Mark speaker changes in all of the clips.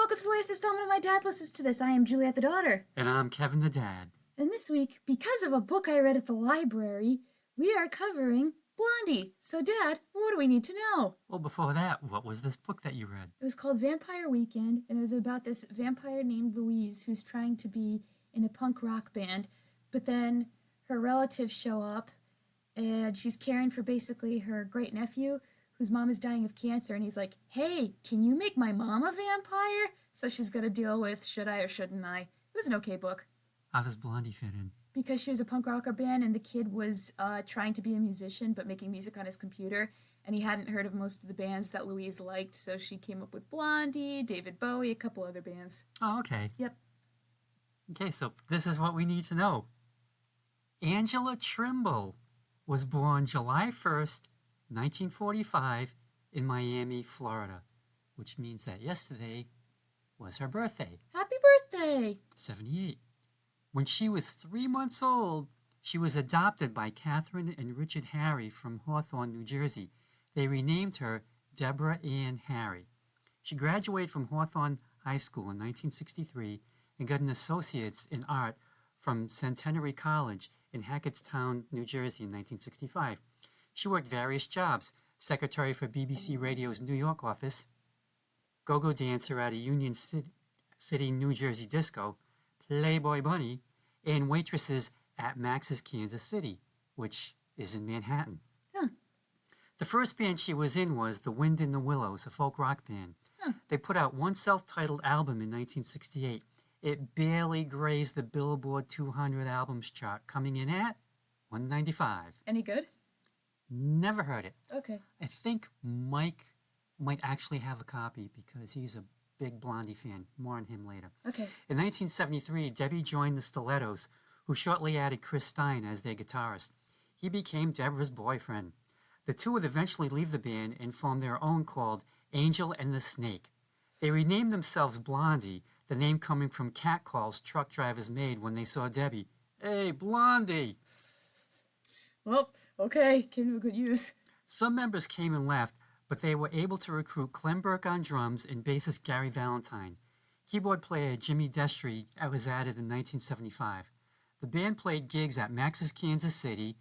Speaker 1: welcome to the latest installment of My Dad Listens to This. I am Juliet the daughter.
Speaker 2: And I'm Kevin the dad.
Speaker 1: And this week, because of a book I read at the library, we are covering Blondie. So, Dad, what do we need to know?
Speaker 2: Well, before that, what was this book that you read?
Speaker 1: It was called Vampire Weekend, and it was about this vampire named Louise who's trying to be in a punk rock band, but then her relatives show up, and she's caring for basically her great-nephew, whose mom is dying of cancer, and he's like, hey, can you make my mom a vampire? So she's got to deal with, should I or shouldn't I? It was an okay book.
Speaker 2: How does Blondie fit in?
Speaker 1: Because she was a punk rocker band, and the kid was trying to be a musician, but making music on his computer, and he hadn't heard of most of the bands that Louise liked, so she came up with Blondie, David Bowie, a couple other bands.
Speaker 2: Oh, okay.
Speaker 1: Yep.
Speaker 2: Okay, so this is what we need to know. Angela Trimble was born July 1st, 1945, in Miami, Florida, which means that yesterday was her birthday.
Speaker 1: Happy birthday!
Speaker 2: 78. When she was 3 months old, she was adopted by Catherine and Richard Harry from Hawthorne, New Jersey. They renamed her Deborah Ann Harry. She graduated from Hawthorne High School in 1963 and got an associate's in art from Centenary College in Hackettstown, New Jersey in 1965. She worked various jobs: secretary for BBC Radio's New York office, go-go dancer at a Union City, New Jersey disco, Playboy Bunny, and waitresses at Max's Kansas City, which is in Manhattan.
Speaker 1: Huh.
Speaker 2: The first band she was in was The Wind in the Willows, a folk rock band.
Speaker 1: Huh.
Speaker 2: They put out one self-titled album in 1968. It barely grazed the Billboard 200 albums chart, coming in at 195.
Speaker 1: Any good?
Speaker 2: Never heard it.
Speaker 1: Okay.
Speaker 2: I think Mike might actually have a copy because he's a big Blondie fan. More on him later.
Speaker 1: Okay.
Speaker 2: In 1973, Debbie joined the Stilettos, who shortly added Chris Stein as their guitarist. He became Deborah's boyfriend. The two would eventually leave the band and form their own called Angel and the Snake. They renamed themselves Blondie, the name coming from catcalls truck drivers made when they saw Debbie. Hey, Blondie!
Speaker 1: Well, okay. Came to a good use.
Speaker 2: Some members came and left, but they were able to recruit Clem Burke on drums and bassist Gary Valentine. Keyboard player Jimmy Destry was added in 1975. The band played gigs at Max's Kansas City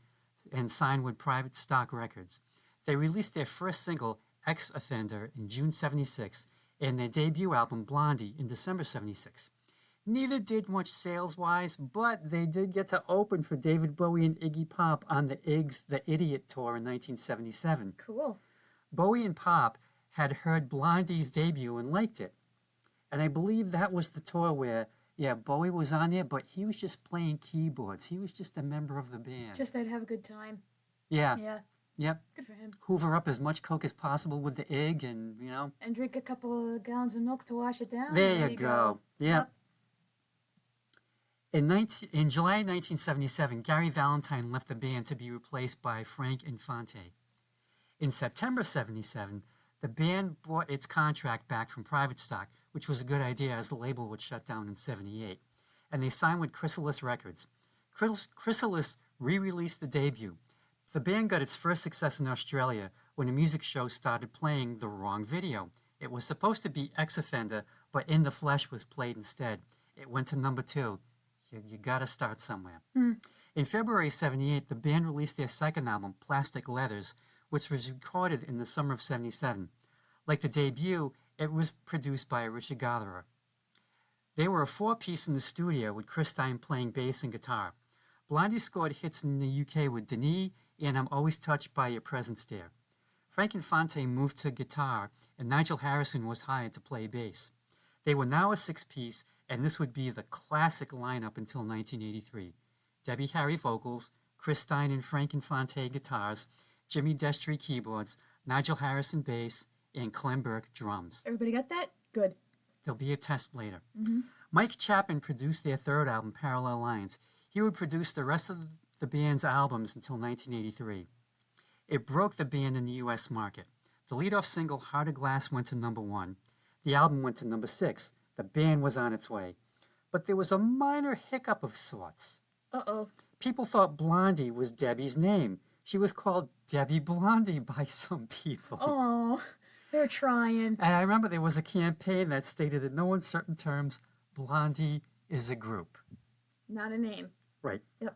Speaker 2: and signed with Private Stock Records. They released their first single, Ex-Offender, in June 76, and their debut album, Blondie, in December 76. Neither did much sales-wise, but they did get to open for David Bowie and Iggy Pop on the Iggs The Idiot Tour in 1977.
Speaker 1: Cool.
Speaker 2: Bowie and Pop had heard Blondie's debut and liked it. And I believe that was the tour where, Bowie was on there, but he was just playing keyboards. He was just a member of the band.
Speaker 1: Just there to have a good time.
Speaker 2: Yeah.
Speaker 1: Yeah.
Speaker 2: Yep.
Speaker 1: Good for him.
Speaker 2: Hoover up as much Coke as possible with the Ig and,
Speaker 1: And drink a couple of gallons of milk to wash it down.
Speaker 2: There you go. Yep. In July 1977, Gary Valentine left the band to be replaced by Frank Infante. In September 77, the band bought its contract back from Private Stock, which was a good idea as the label would shut down in 78, and they signed with Chrysalis Records. Chrysalis re-released the debut. The band got its first success in Australia when a music show started playing the wrong video. It was supposed to be Ex-Offender, but In the Flesh was played instead. It went to number 2. You gotta start somewhere. In February 78, the band released their second album, Plastic Leathers, which was recorded in the summer of 77. Like the debut, it was produced by Richard Gatherer. They were a 4-piece in the studio with Chris Stein playing bass and guitar. Blondie scored hits in the UK with Denis and I'm Always Touched by Your Presence There. Frank Infante moved to guitar and Nigel Harrison was hired to play bass. They were now a 6-piece, and this would be the classic lineup until 1983. Debbie Harry vocals, Chris Stein and Frank Infante guitars, Jimmy Destry keyboards, Nigel Harrison bass, and Clem Burke drums.
Speaker 1: Everybody got that? Good.
Speaker 2: There'll be a test later.
Speaker 1: Mm-hmm.
Speaker 2: Mike Chapman produced their third album, Parallel Lines. He would produce the rest of the band's albums until 1983. It broke the band in the U.S. market. The lead-off single, Heart of Glass, went to number 1. The album went to number 6. The band was on its way. But there was a minor hiccup of sorts.
Speaker 1: Uh-oh.
Speaker 2: People thought Blondie was Debbie's name. She was called Debbie Blondie by some people.
Speaker 1: Oh, They're trying.
Speaker 2: And I remember there was a campaign that stated in no uncertain terms, Blondie is a group.
Speaker 1: Not a name.
Speaker 2: Right.
Speaker 1: Yep.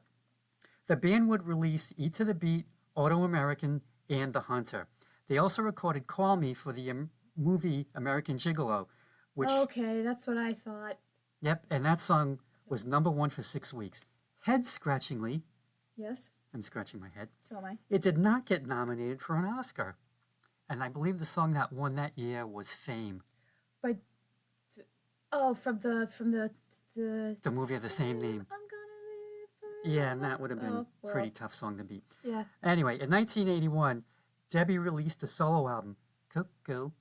Speaker 2: The band would release Eat to the Beat, Auto American, and The Hunter. They also recorded Call Me for the movie American Gigolo, which...
Speaker 1: Okay, that's what I thought.
Speaker 2: Yep, and that song was #1 for 6 weeks. Head-scratchingly,
Speaker 1: Yes?
Speaker 2: I'm scratching my head,
Speaker 1: So am I.
Speaker 2: it did not get nominated for an Oscar. And I believe the song that won that year was Fame,
Speaker 1: But from the
Speaker 2: the movie of the same name.
Speaker 1: I'm gonna live forever.
Speaker 2: Yeah, and that would have been
Speaker 1: Oh,
Speaker 2: a pretty tough song to beat.
Speaker 1: Yeah.
Speaker 2: Anyway, in 1981, Debbie released a solo album, Cuckoo,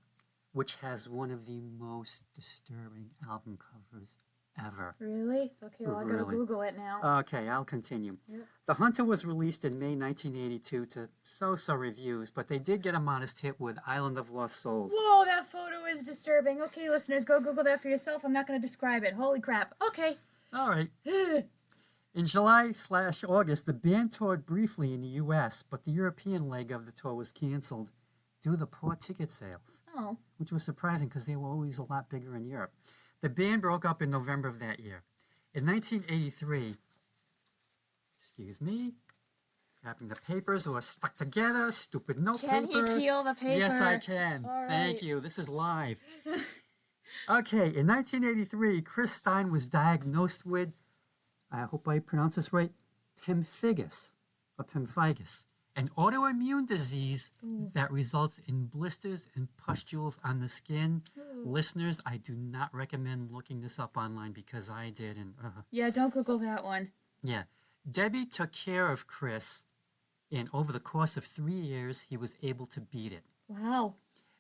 Speaker 2: which has one of the most disturbing album covers ever.
Speaker 1: Really? Okay, well, I gotta
Speaker 2: Really?
Speaker 1: Google it now.
Speaker 2: Okay, I'll continue.
Speaker 1: Yep.
Speaker 2: The Hunter was released in May 1982 to so-so reviews, but they did get a modest hit with Island of Lost Souls.
Speaker 1: Whoa, that photo is disturbing. Okay, listeners, go Google that for yourself. I'm not gonna describe it. Holy crap. Okay.
Speaker 2: All right. In July/August, the band toured briefly in the U.S., but the European leg of the tour was canceled due to poor ticket sales,
Speaker 1: Oh.
Speaker 2: which was surprising because they were always a lot bigger in Europe. The band broke up in November of that year. In 1983, excuse me, grabbing the papers were stuck together, stupid note
Speaker 1: Can
Speaker 2: paper.
Speaker 1: he peel the paper?
Speaker 2: Yes, I can.
Speaker 1: All
Speaker 2: Thank
Speaker 1: right.
Speaker 2: you. This is live. Okay, in 1983, Chris Stein was diagnosed with, I hope I pronounce this right, pemphigus, an autoimmune disease that results in blisters and pustules on the skin. Listeners, I do not recommend looking this up online because I did. And
Speaker 1: Yeah, don't Google that one.
Speaker 2: yeah, Debbie took care of Chris, and over the course of 3 years, he was able to beat it.
Speaker 1: Wow.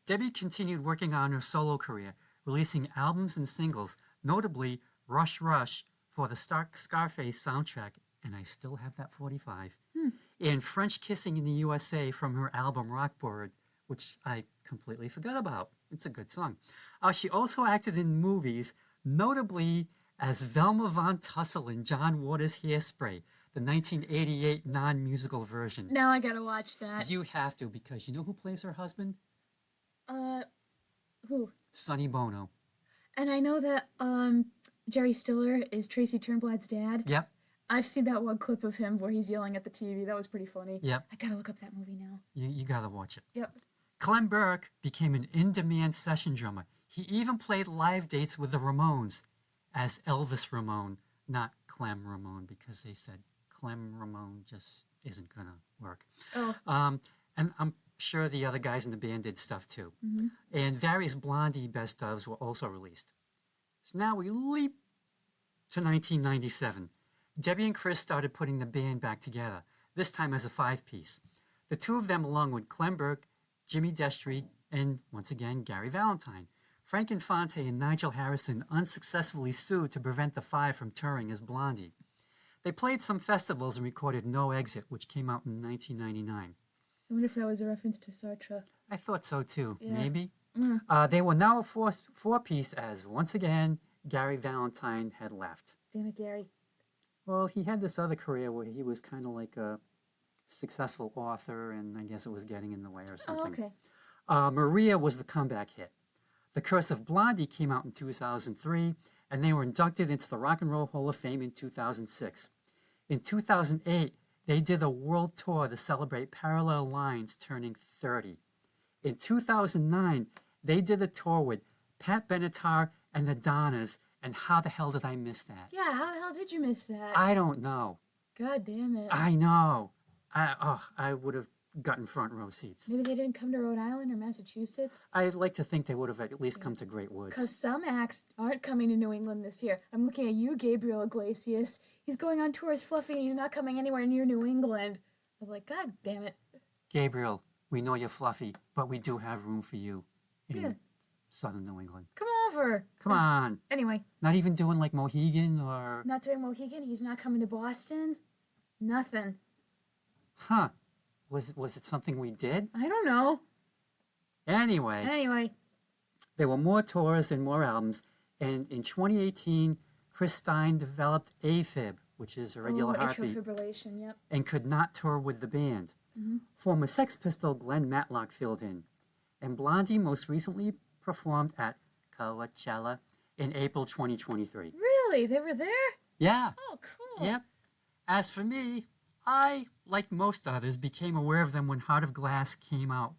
Speaker 2: Debbie continued working on her solo career, releasing albums and singles, notably Rush Rush for the Scarface soundtrack, and I still have that 45, and French Kissing in the USA from her album Rockboard, which I completely forgot about. It's a good song. She also acted in movies, notably as Velma Von Tussle in John Waters' Hairspray, the 1988 non-musical version.
Speaker 1: Now I gotta watch that.
Speaker 2: You have to, because you know who plays her husband?
Speaker 1: Who?
Speaker 2: Sonny Bono.
Speaker 1: And I know that Jerry Stiller is Tracy Turnblad's dad.
Speaker 2: Yep,
Speaker 1: I've seen that one clip of him where he's yelling at the TV. That was pretty funny.
Speaker 2: yep.
Speaker 1: I gotta look up that movie now.
Speaker 2: You gotta watch it.
Speaker 1: Yep.
Speaker 2: Clem Burke became an in-demand session drummer. He even played live dates with the Ramones as Elvis Ramone, not Clem Ramone, because they said Clem Ramone just isn't gonna work.
Speaker 1: Oh.
Speaker 2: And I'm sure the other guys in the band did stuff too. And various Blondie best ofs were also released. So now we leap to 1997. Debbie and Chris started putting the band back together, this time as a 5-piece. The two of them, along with Clem Burke, Jimmy Destry, and once again, Gary Valentine. Frank Infante and Nigel Harrison unsuccessfully sued to prevent the Five from touring as Blondie. They played some festivals and recorded No Exit, which came out in 1999.
Speaker 1: I wonder if that was a reference to Sartre.
Speaker 2: I thought so too,
Speaker 1: Yeah.
Speaker 2: maybe. They were now a four-piece as, once again, Gary Valentine had left.
Speaker 1: Damn it, Gary.
Speaker 2: Well, he had this other career where he was kind of like a successful author, and I guess it was getting in the way or something.
Speaker 1: Oh, okay.
Speaker 2: Maria was the comeback hit. The Curse of Blondie came out in 2003, and they were inducted into the Rock and Roll Hall of Fame in 2006. In 2008, they did a world tour to celebrate Parallel Lines turning 30. In 2009, they did a tour with Pat Benatar and the Donnas, and how the hell did I miss that?
Speaker 1: Yeah, how the hell did you miss that?
Speaker 2: I don't know.
Speaker 1: God damn it.
Speaker 2: I know. I would have gotten front row seats.
Speaker 1: Maybe they didn't come to Rhode Island or Massachusetts?
Speaker 2: I'd like to think they would have at least come to Great Woods.
Speaker 1: Because some acts aren't coming to New England this year. I'm looking at you, Gabriel Iglesias. He's going on tour as Fluffy, and he's not coming anywhere near New England. I was like, God damn it.
Speaker 2: Gabriel, we know you're fluffy, but we do have room for you in
Speaker 1: Yeah.
Speaker 2: southern New England.
Speaker 1: Come over.
Speaker 2: Come on.
Speaker 1: Anyway,
Speaker 2: Not even doing like Mohegan or...
Speaker 1: not doing Mohegan. He's not coming to Boston. Nothing.
Speaker 2: Huh. Was it something we did?
Speaker 1: I don't know.
Speaker 2: Anyway,
Speaker 1: Anyway,
Speaker 2: there were more tours and more albums, and in 2018, Chris Stein developed AFib, which is irregular
Speaker 1: atrial
Speaker 2: heartbeat,
Speaker 1: fibrillation, yep.
Speaker 2: and could not tour with the band. Former Sex Pistol Glenn Matlock filled in. And Blondie most recently performed at Coachella in April 2023.
Speaker 1: Really? They were there?
Speaker 2: Yeah.
Speaker 1: Oh, cool.
Speaker 2: Yep. As for me, I, like most others, became aware of them when Heart of Glass came out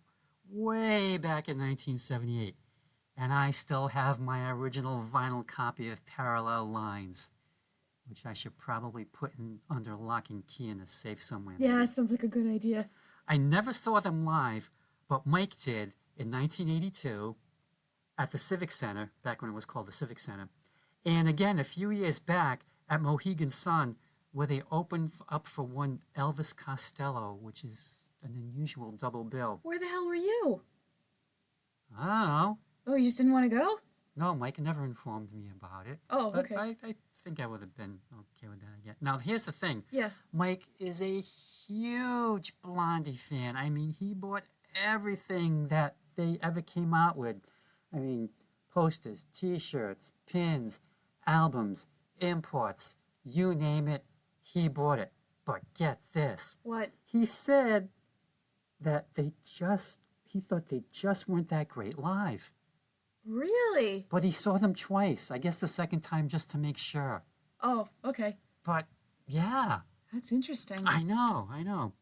Speaker 2: way back in 1978. And I still have my original vinyl copy of Parallel Lines, which I should probably put under lock and key in a safe somewhere.
Speaker 1: Yeah, that sounds like a good idea.
Speaker 2: I never saw them live, but Mike did in 1982 at the Civic Center, back when it was called the Civic Center. And again, a few years back at Mohegan Sun, where they opened up for one Elvis Costello, which is an unusual double bill.
Speaker 1: Where the hell were you?
Speaker 2: I don't know.
Speaker 1: Oh, you just didn't want to go?
Speaker 2: No, Mike never informed me about it.
Speaker 1: Oh,
Speaker 2: but
Speaker 1: okay.
Speaker 2: I think I would have been okay with that again. Now, here's the thing.
Speaker 1: Yeah.
Speaker 2: Mike is a huge Blondie fan. I mean, he bought everything that they ever came out with. I mean, posters, T-shirts, pins, albums, imports, you name it, he bought it. But get this.
Speaker 1: What?
Speaker 2: He said that he thought they just weren't that great live.
Speaker 1: Really?
Speaker 2: But he saw them twice. I guess the second time just to make sure.
Speaker 1: Oh, okay.
Speaker 2: But, yeah.
Speaker 1: That's interesting.
Speaker 2: I know.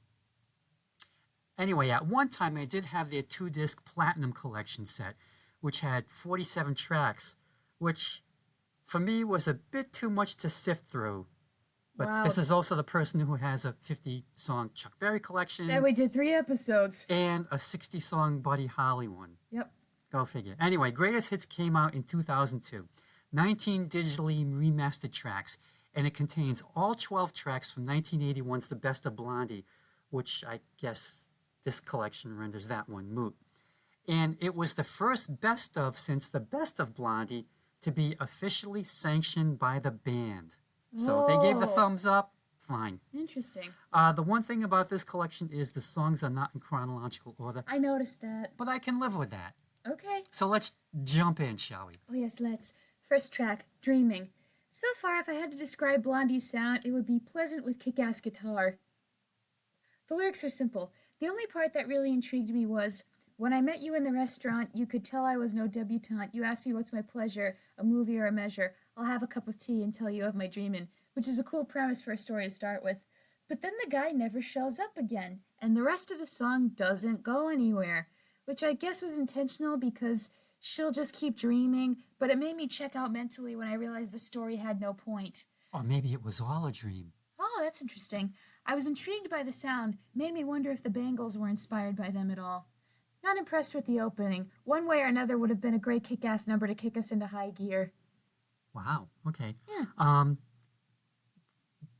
Speaker 2: Anyway, at one time I did have their 2-disc Platinum Collection set, which had 47 tracks, which for me was a bit too much to sift through. But
Speaker 1: Wow.
Speaker 2: this is also the person who has a 50-song Chuck Berry collection.
Speaker 1: Yeah, we did 3 episodes.
Speaker 2: And a 60-song Buddy Holly one.
Speaker 1: Yep.
Speaker 2: Go figure. Anyway, Greatest Hits came out in 2002. 19 digitally remastered tracks, and it contains all 12 tracks from 1981's The Best of Blondie, which I guess this collection renders that one moot. And it was the first best of since The Best of Blondie to be officially sanctioned by the band. So they gave the thumbs up, fine.
Speaker 1: Interesting.
Speaker 2: The one thing about this collection is the songs are not in chronological order,
Speaker 1: I noticed that.
Speaker 2: but I can live with that.
Speaker 1: Okay.
Speaker 2: So let's jump in, shall we?
Speaker 1: Oh, yes, let's. First track, Dreaming. So far, if I had to describe Blondie's sound, it would be pleasant with kick-ass guitar. The lyrics are simple. The only part that really intrigued me was, when I met you in the restaurant, you could tell I was no debutante. You asked me what's my pleasure, a movie or a measure. I'll have a cup of tea and tell you of my dreamin', which is a cool premise for a story to start with. But then the guy never shows up again, and the rest of the song doesn't go anywhere, which I guess was intentional because she'll just keep dreaming, but it made me check out mentally when I realized the story had no point.
Speaker 2: Or maybe it was all a dream.
Speaker 1: Oh, that's interesting. I was intrigued by the sound, made me wonder if the Bangles were inspired by them at all. Not impressed with the opening. One way or another would have been a great kick-ass number to kick us into high gear.
Speaker 2: Wow, okay.
Speaker 1: Yeah.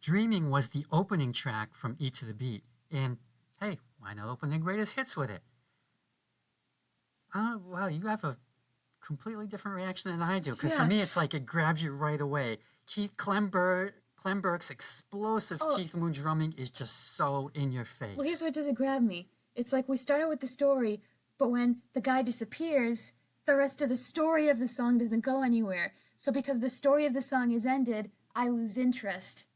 Speaker 2: Dreaming was the opening track from Eat to the Beat. And, hey, why not open the Greatest Hits with it? Wow, you have a completely different reaction than I do. Because for me, it's like it grabs you right away. Keith Klemberg's explosive Keith Moon drumming is just so in your face.
Speaker 1: Well, here's what doesn't grab me. It's like we started with the story, but when the guy disappears, the rest of the story of the song doesn't go anywhere. So because the story of the song is ended, I lose interest.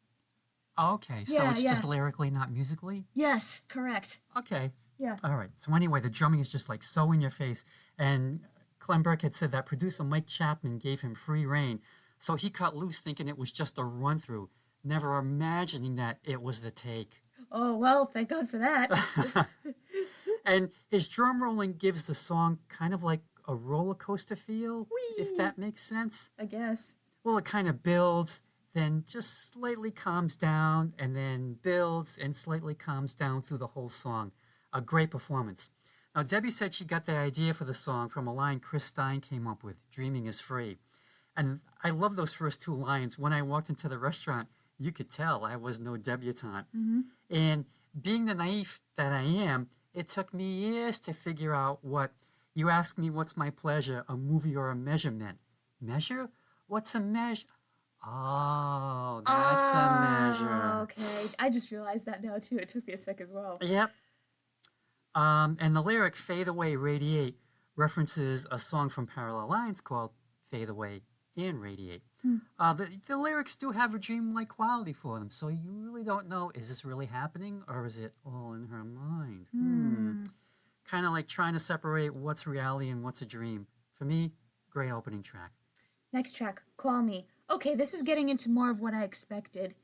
Speaker 2: Okay, so it's just lyrically, not musically?
Speaker 1: Yes, correct.
Speaker 2: Okay.
Speaker 1: Yeah.
Speaker 2: All right. So anyway, the drumming is just like so in your face. And Klemberg had said that producer Mike Chapman gave him free rein. So he cut loose thinking it was just a run through, never imagining that it was the take.
Speaker 1: Oh, well, thank God for that.
Speaker 2: And his drum rolling gives the song kind of like a roller coaster feel, if that makes sense.
Speaker 1: I guess.
Speaker 2: Well, it kind of builds, then just slightly calms down, and then builds and slightly calms down through the whole song. A great performance. Now, Debbie said she got the idea for the song from a line Chris Stein came up with, "Dreaming is free." And I love those first 2 lines. When I walked into the restaurant, you could tell I was no debutante.
Speaker 1: Mm-hmm.
Speaker 2: And being the naive that I am, it took me years to figure out what, you ask me what's my pleasure, a movie or a measurement. Measure? What's a measure? Oh, that's a measure.
Speaker 1: Okay. I just realized that now, too. It took me a sec as well.
Speaker 2: Yep. And the lyric, "Fade Away, Radiate," references a song from Parallel Lines called "Fade Away and Radiate." The lyrics do have a dreamlike quality for them, so you really don't know, is this really happening or is it all in her mind? kind of like trying to separate what's reality and what's a dream. For me, great opening track.
Speaker 1: Next track, Call Me. Okay, this is getting into more of what I expected.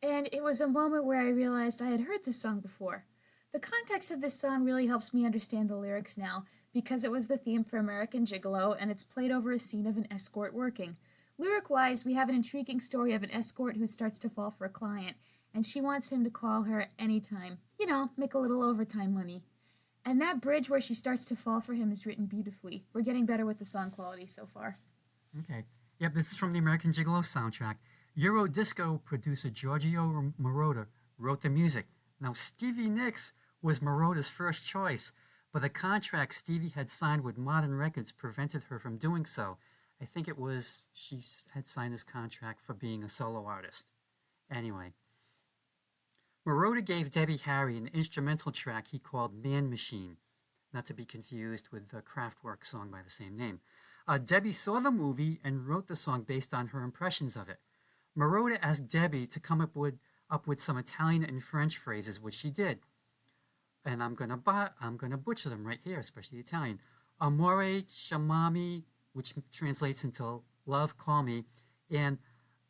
Speaker 1: And it was a moment where I realized I had heard this song before. The context of this song really helps me understand the lyrics now, because it was the theme for American Gigolo and it's played over a scene of an escort working. Lyric-wise, we have an intriguing story of an escort who starts to fall for a client, and she wants him to call her anytime. You know, make a little overtime money. And that bridge where she starts to fall for him is written beautifully. We're getting better with the song quality so far.
Speaker 2: Okay. Yep, this is from the American Gigolo soundtrack. Euro disco producer Giorgio Moroder wrote the music. Now, Stevie Nicks was Moroder's first choice, but the contract Stevie had signed with Modern Records prevented her from doing so. I think it was she had signed this contract for being a solo artist. Anyway, Moroder gave Debbie Harry an instrumental track he called Man Machine, not to be confused with the Kraftwerk song by the same name. Debbie saw the movie and wrote the song based on her impressions of it. Moroder asked Debbie to come up with some Italian and French phrases, which she did. And I'm gonna butcher them right here, especially Italian. Amore, chamami, which translates into love, call me, and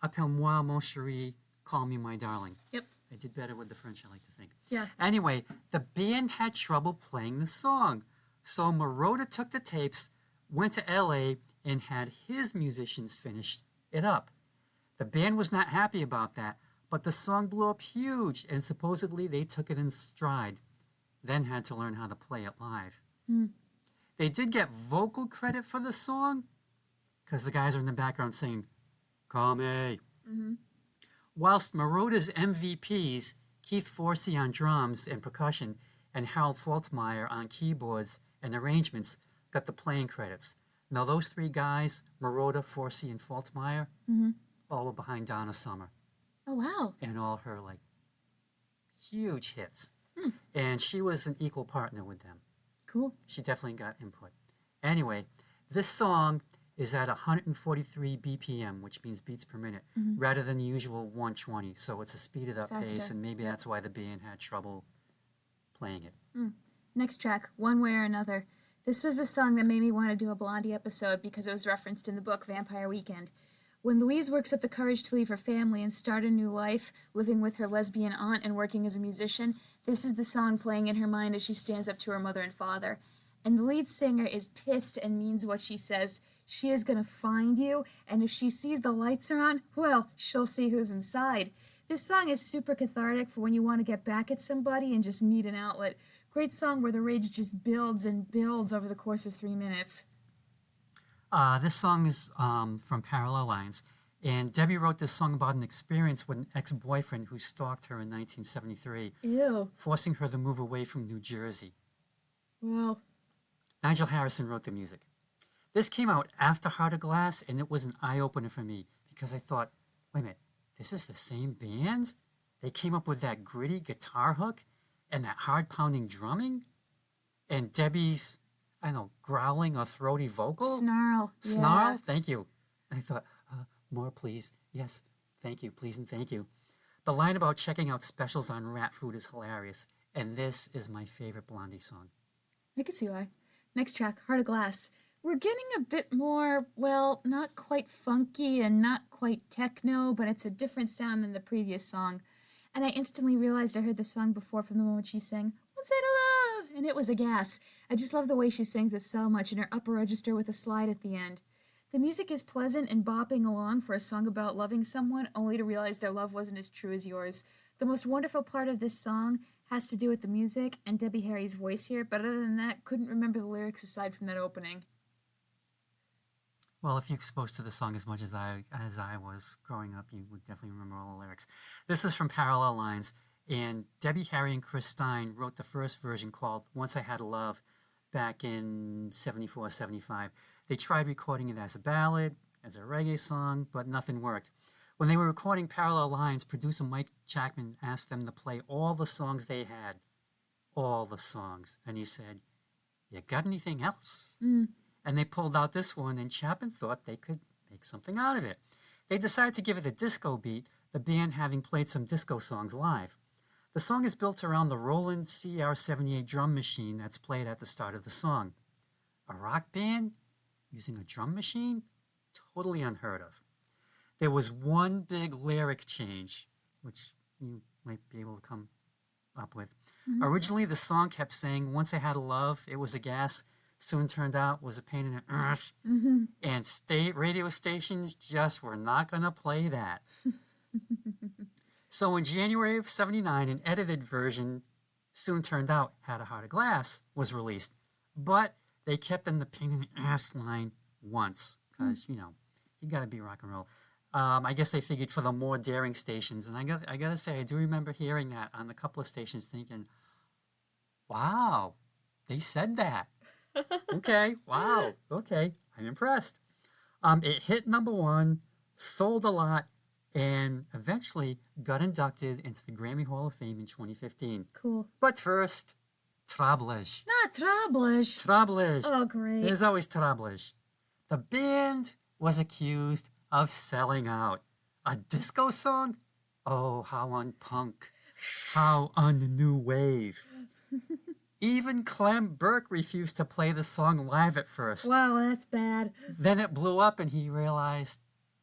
Speaker 2: appelle-moi mon chéri, call me my darling.
Speaker 1: Yep.
Speaker 2: I did better with the French, I like to think.
Speaker 1: Yeah.
Speaker 2: Anyway, the band had trouble playing the song, so Moroder took the tapes, went to LA, and had his musicians finish it up. The band was not happy about that, but the song blew up huge, and supposedly they took it in stride, then had to learn how to play it live. They did get vocal credit for the song, because the guys are in the background saying, call me. Whilst Moroder's MVPs, Keith Forsey on drums and percussion, and Harold Faltermeyer on keyboards and arrangements, got the playing credits. Now those three guys, Moroder, Forsey, and Faltermeyer, all were behind Donna Summer.
Speaker 1: Oh, wow.
Speaker 2: And all her, like, huge hits. And she was an equal partner with them.
Speaker 1: Cool.
Speaker 2: She definitely got input. Anyway, this song is at 143 BPM, which means beats per minute, rather than the usual 120. So it's a speeded up pace,
Speaker 1: Faster.
Speaker 2: and maybe that's why the band had trouble playing it.
Speaker 1: Next track, One Way or Another. This was the song that made me want to do a Blondie episode because it was referenced in the book Vampire Weekend. When Louise works up the courage to leave her family and start a new life, living with her lesbian aunt and working as a musician, this is the song playing in her mind as she stands up to her mother and father. And the lead singer is pissed and means what she says. She is going to find you, and if she sees the lights are on, well, she'll see who's inside. This song is super cathartic for when you want to get back at somebody and just need an outlet. Great song where the rage just builds and builds over the course of 3 minutes.
Speaker 2: This song is from Parallel Lines, and Debbie wrote this song about an experience with an ex-boyfriend who stalked her in 1973,
Speaker 1: Ew.
Speaker 2: forcing her to move away from New Jersey.
Speaker 1: Wow.
Speaker 2: Nigel Harrison wrote the music. This came out after Heart of Glass, and it was an eye-opener for me because I thought, wait a minute, this is the same band? They came up with that gritty guitar hook and that hard-pounding drumming? And Debbie's, I don't know, growling or throaty vocal?
Speaker 1: Snarl.
Speaker 2: Snarl?
Speaker 1: Yeah.
Speaker 2: Thank you. And I thought, more please. Yes, thank you, please and thank you. The line about checking out specials on rat food is hilarious, and this is my favorite Blondie song.
Speaker 1: I can see why. Next track, Heart of Glass. We're getting a bit more, well, not quite funky and not quite techno, but it's a different sound than the previous song. And I instantly realized I heard the song before from the moment she sang, One Say to Love, and it was a gas. I just love the way she sings it so much in her upper register with a slide at the end. The music is pleasant and bopping along for a song about loving someone, only to realize their love wasn't as true as yours. The most wonderful part of this song has to do with the music and Debbie Harry's voice here, but other than that, couldn't remember the lyrics aside from that opening.
Speaker 2: Well, if you're exposed to the song as much as I was growing up, you would definitely remember all the lyrics. This is from Parallel Lines, and Debbie Harry and Chris Stein wrote the first version called Once I Had a Love back in 74, 75. They tried recording it as a ballad, as a reggae song, but nothing worked. When they were recording Parallel Lines, producer Mike Chapman asked them to play all the songs they had. All the songs. And he said, you got anything else? And they pulled out this one, and Chapman thought they could make something out of it. They decided to give it a disco beat, the band having played some disco songs live. The song is built around the Roland CR78 drum machine that's played at the start of the song. A rock band using a drum machine? Totally unheard of. There was one big lyric change, which you might be able to come up with.
Speaker 1: Mm-hmm.
Speaker 2: Originally, the song kept saying, once I had a love, it was a gas. Soon turned out was a pain in the ass.
Speaker 1: Mm-hmm.
Speaker 2: And state radio stations just were not going to play that. So in January of 79, an edited version, Soon Turned Out, Had a Heart of Glass, was released. But they kept in the pain in the ass line once. Because, you got to be rock and roll. I guess they figured for the more daring stations. And I got to say, I do remember hearing that on a couple of stations thinking, wow, they said that. Okay, wow, okay, I'm impressed. It hit #1, sold a lot, and eventually got inducted into the Grammy Hall of Fame in 2015.
Speaker 1: Cool.
Speaker 2: But first, troubles.
Speaker 1: Not troubles.
Speaker 2: Troubles.
Speaker 1: Oh, great.
Speaker 2: There's always troubles. The band was accused of selling out. A disco song? Oh, how un-punk. How un-new wave. Even Clem Burke refused to play the song live at first.
Speaker 1: Wow, that's bad.
Speaker 2: Then it blew up and he realized,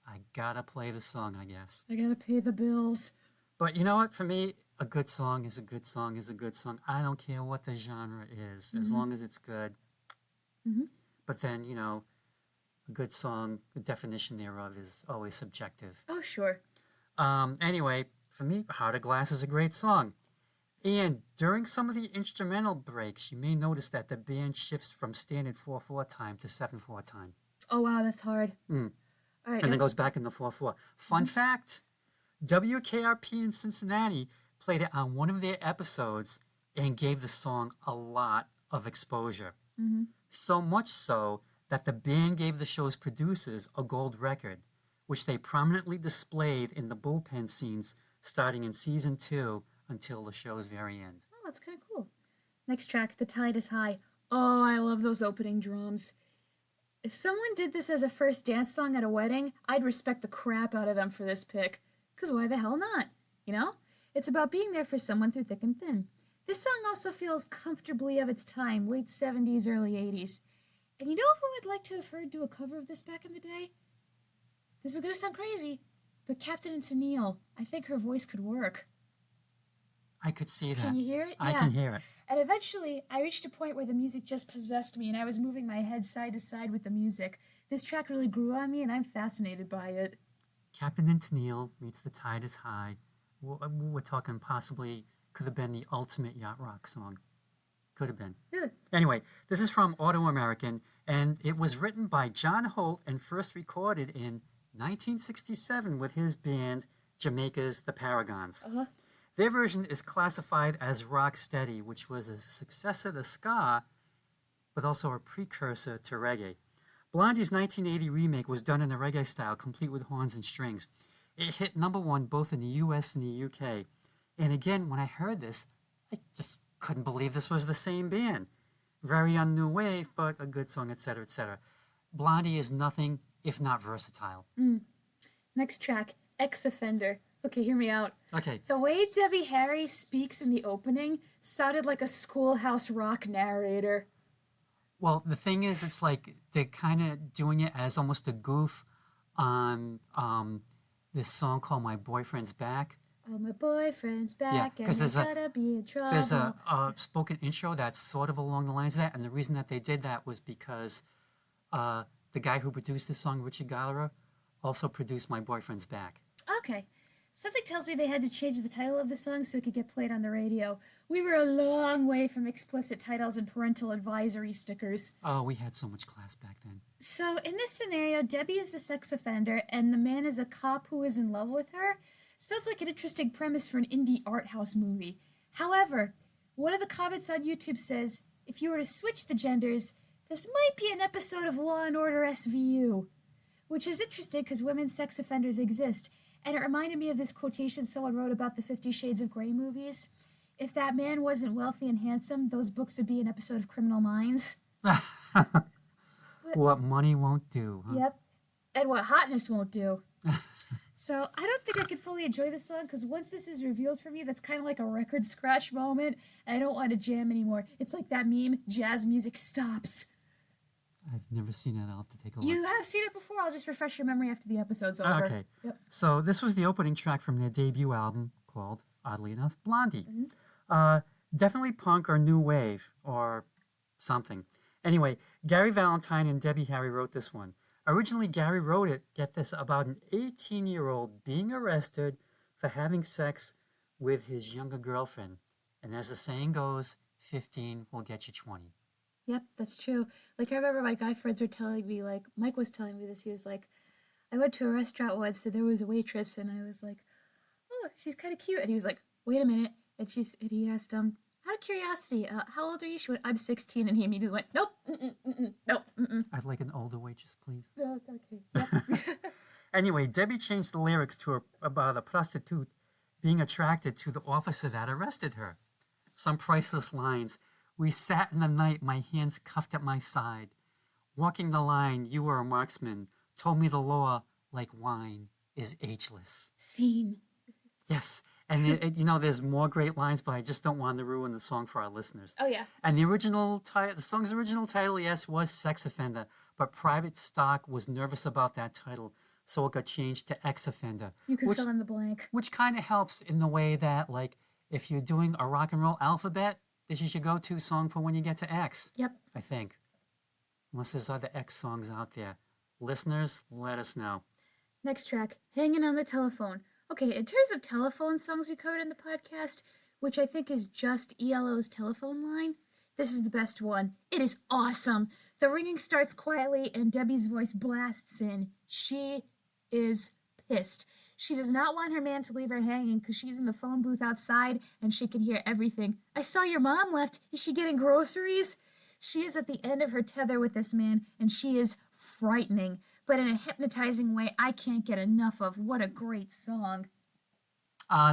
Speaker 2: I gotta play the song, I guess.
Speaker 1: I gotta pay the bills.
Speaker 2: But you know what? For me, a good song is a good song is a good song. I don't care what the genre is, as long as it's good.
Speaker 1: Mm-hmm.
Speaker 2: But then, a good song, the definition thereof is always subjective.
Speaker 1: Oh, sure.
Speaker 2: Anyway, for me, Heart of Glass is a great song. And during some of the instrumental breaks, you may notice that the band shifts from standard 4/4 time to 7/4 time.
Speaker 1: Oh, wow, that's hard.
Speaker 2: Mm.
Speaker 1: All right.
Speaker 2: And then goes back into 4/4. Fun fact, WKRP in Cincinnati played it on one of their episodes and gave the song a lot of exposure.
Speaker 1: Mm-hmm.
Speaker 2: So much so that the band gave the show's producers a gold record, which they prominently displayed in the bullpen scenes starting in season 2 until the show's very end.
Speaker 1: Oh, that's kind of cool. Next track, The Tide is High. Oh, I love those opening drums. If someone did this as a first dance song at a wedding, I'd respect the crap out of them for this pick. Because why the hell not? It's about being there for someone through thick and thin. This song also feels comfortably of its time, late 70s, early 80s. And you know who I'd like to have heard do a cover of this back in the day? This is going to sound crazy, but Captain and Tennille. I think her voice could work.
Speaker 2: I could see that.
Speaker 1: Can you hear it?
Speaker 2: I can hear it.
Speaker 1: And eventually, I reached a point where the music just possessed me, and I was moving my head side to side with the music. This track really grew on me, and I'm fascinated by it.
Speaker 2: Captain and Tennille meets The Tide is High. We're talking possibly could have been the ultimate yacht rock song. Could have been.
Speaker 1: Yeah.
Speaker 2: Anyway, this is from Auto American, and it was written by John Holt and first recorded in 1967 with his band, Jamaica's The Paragons.
Speaker 1: Uh-huh.
Speaker 2: Their version is classified as rock steady, which was a successor to ska, but also a precursor to reggae. Blondie's 1980 remake was done in a reggae style, complete with horns and strings. It hit #1 both in the US and the UK. And again, when I heard this, I just couldn't believe this was the same band. Very un-new wave, but a good song, etc., etc. Blondie is nothing if not versatile.
Speaker 1: Next track, Ex-Offender. Okay, hear me out.
Speaker 2: Okay.
Speaker 1: The way Debbie Harry speaks in the opening sounded like a Schoolhouse Rock narrator.
Speaker 2: Well, the thing is, it's like they're kind of doing it as almost a goof on this song called My Boyfriend's Back.
Speaker 1: Oh, my boyfriend's back, and
Speaker 2: because
Speaker 1: I gotta be in trouble.
Speaker 2: There's a spoken intro that's sort of along the lines of that, and the reason that they did that was because the guy who produced this song, Richie Gallagher, also produced My Boyfriend's Back.
Speaker 1: Okay. Something tells me they had to change the title of the song so it could get played on the radio. We were a long way from explicit titles and parental advisory stickers.
Speaker 2: Oh, we had so much class back then.
Speaker 1: So, in this scenario, Debbie is the sex offender, and the man is a cop who is in love with her. Sounds like an interesting premise for an indie art house movie. However, one of the comments on YouTube says, if you were to switch the genders, this might be an episode of Law & Order SVU. Which is interesting because women sex offenders exist. And it reminded me of this quotation someone wrote about the 50 Shades of Grey movies. If that man wasn't wealthy and handsome, those books would be an episode of Criminal Minds.
Speaker 2: What money won't do, huh?
Speaker 1: Yep. And what hotness won't do. So I don't think I could fully enjoy the song because once this is revealed for me, that's kind of like a record scratch moment. And I don't want to jam anymore. It's like that meme, jazz music stops.
Speaker 2: I've never seen it. I'll have to take a look.
Speaker 1: You have seen it before. I'll just refresh your memory after the episode's over.
Speaker 2: Okay.
Speaker 1: Yep.
Speaker 2: So this was the opening track from their debut album called, oddly enough, Blondie. Definitely punk or new wave or something. Anyway, Gary Valentine and Debbie Harry wrote this one. Originally, Gary wrote it, get this, about an 18-year-old being arrested for having sex with his younger girlfriend. And as the saying goes, 15 will get you 20.
Speaker 1: Yep, that's true. Like, I remember my guy friends were telling me, like, Mike was telling me this. He was like, I went to a restaurant once and there was a waitress and I was like, oh, she's kind of cute. And he was like, wait a minute. And he asked, out of curiosity, how old are you? She went, I'm 16. And he immediately went, nope, nope.
Speaker 2: I'd like an older waitress, please.
Speaker 1: No, okay. Yep.
Speaker 2: Anyway, Debbie changed the lyrics to about a prostitute being attracted to the officer that arrested her. Some priceless lines. We sat in the night, my hands cuffed at my side. Walking the line, you were a marksman. Told me the law, like wine, is ageless.
Speaker 1: Scene.
Speaker 2: Yes. And, there's more great lines, but I just don't want to ruin the song for our listeners.
Speaker 1: Oh, yeah.
Speaker 2: And the song's original title, yes, was Sex Offender, but Private Stock was nervous about that title, so it got changed to Ex Offender.
Speaker 1: You can fill in the blank.
Speaker 2: Which kind of helps in the way that, like, if you're doing a rock and roll alphabet, this is your go-to song for when you get to X.
Speaker 1: Yep.
Speaker 2: I think. Unless there's other X songs out there. Listeners, let us know.
Speaker 1: Next track, Hanging on the Telephone. Okay, in terms of telephone songs we covered in the podcast, which I think is just ELO's telephone line, this is the best one. It is awesome. The ringing starts quietly and Debbie's voice blasts in. She is pissed. She does not want her man to leave her hanging because she's in the phone booth outside and she can hear everything. I saw your mom left. Is she getting groceries? She is at the end of her tether with this man and she is frightening, but in a hypnotizing way I can't get enough of. What a great song.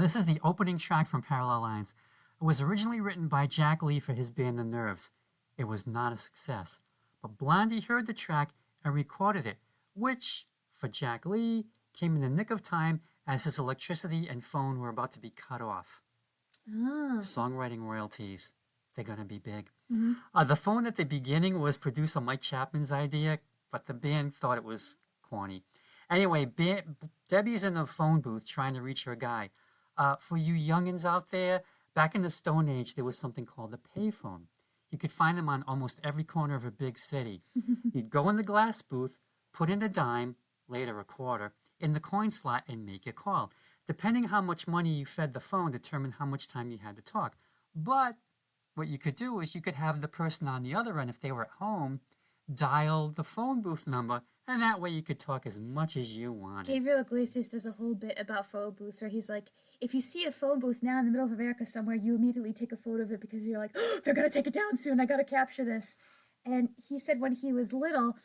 Speaker 2: This is the opening track from Parallel Lines. It was originally written by Jack Lee for his band The Nerves. It was not a success, but Blondie heard the track and recorded it, which, for Jack Lee, came in the nick of time as his electricity and phone were about to be cut off. Songwriting royalties, they're going to be big. The phone at the beginning was producer Mike Chapman's idea, but the band thought it was corny. Anyway, Debbie's in the phone booth trying to reach her guy. For you youngins out there, back in the Stone Age, there was something called a payphone. You could find them on almost every corner of a big city. You'd go in the glass booth, put in a dime, later a quarter, in the coin slot and make your call. Depending how much money you fed the phone determined how much time you had to talk. But what you could do is you could have the person on the other end, if they were at home, dial the phone booth number, and that way you could talk as much as you wanted.
Speaker 1: Gabriel Iglesias does a whole bit about phone booths where he's like, if you see a phone booth now in the middle of America somewhere, you immediately take a photo of it because you're like, oh, they're going to take it down soon. I got to capture this. And he said when he was little,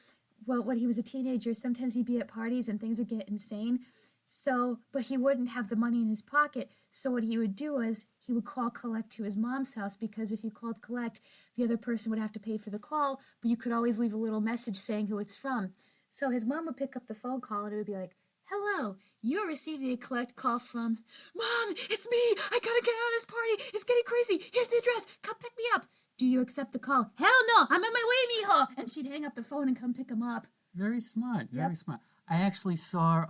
Speaker 1: well, when he was a teenager, sometimes he'd be at parties and things would get insane. But he wouldn't have the money in his pocket. So what he would do is he would call collect to his mom's house because if you called collect, the other person would have to pay for the call, but you could always leave a little message saying who it's from. So his mom would pick up the phone call and it would be like, hello, you're receiving a collect call from, Mom, it's me. I gotta get out of this party. It's getting crazy. Here's the address. Come pick me up. Do you accept the call? Hell no, I'm on my way, mijo. And she'd hang up the phone and come pick him up.
Speaker 2: Very smart, very smart. I actually saw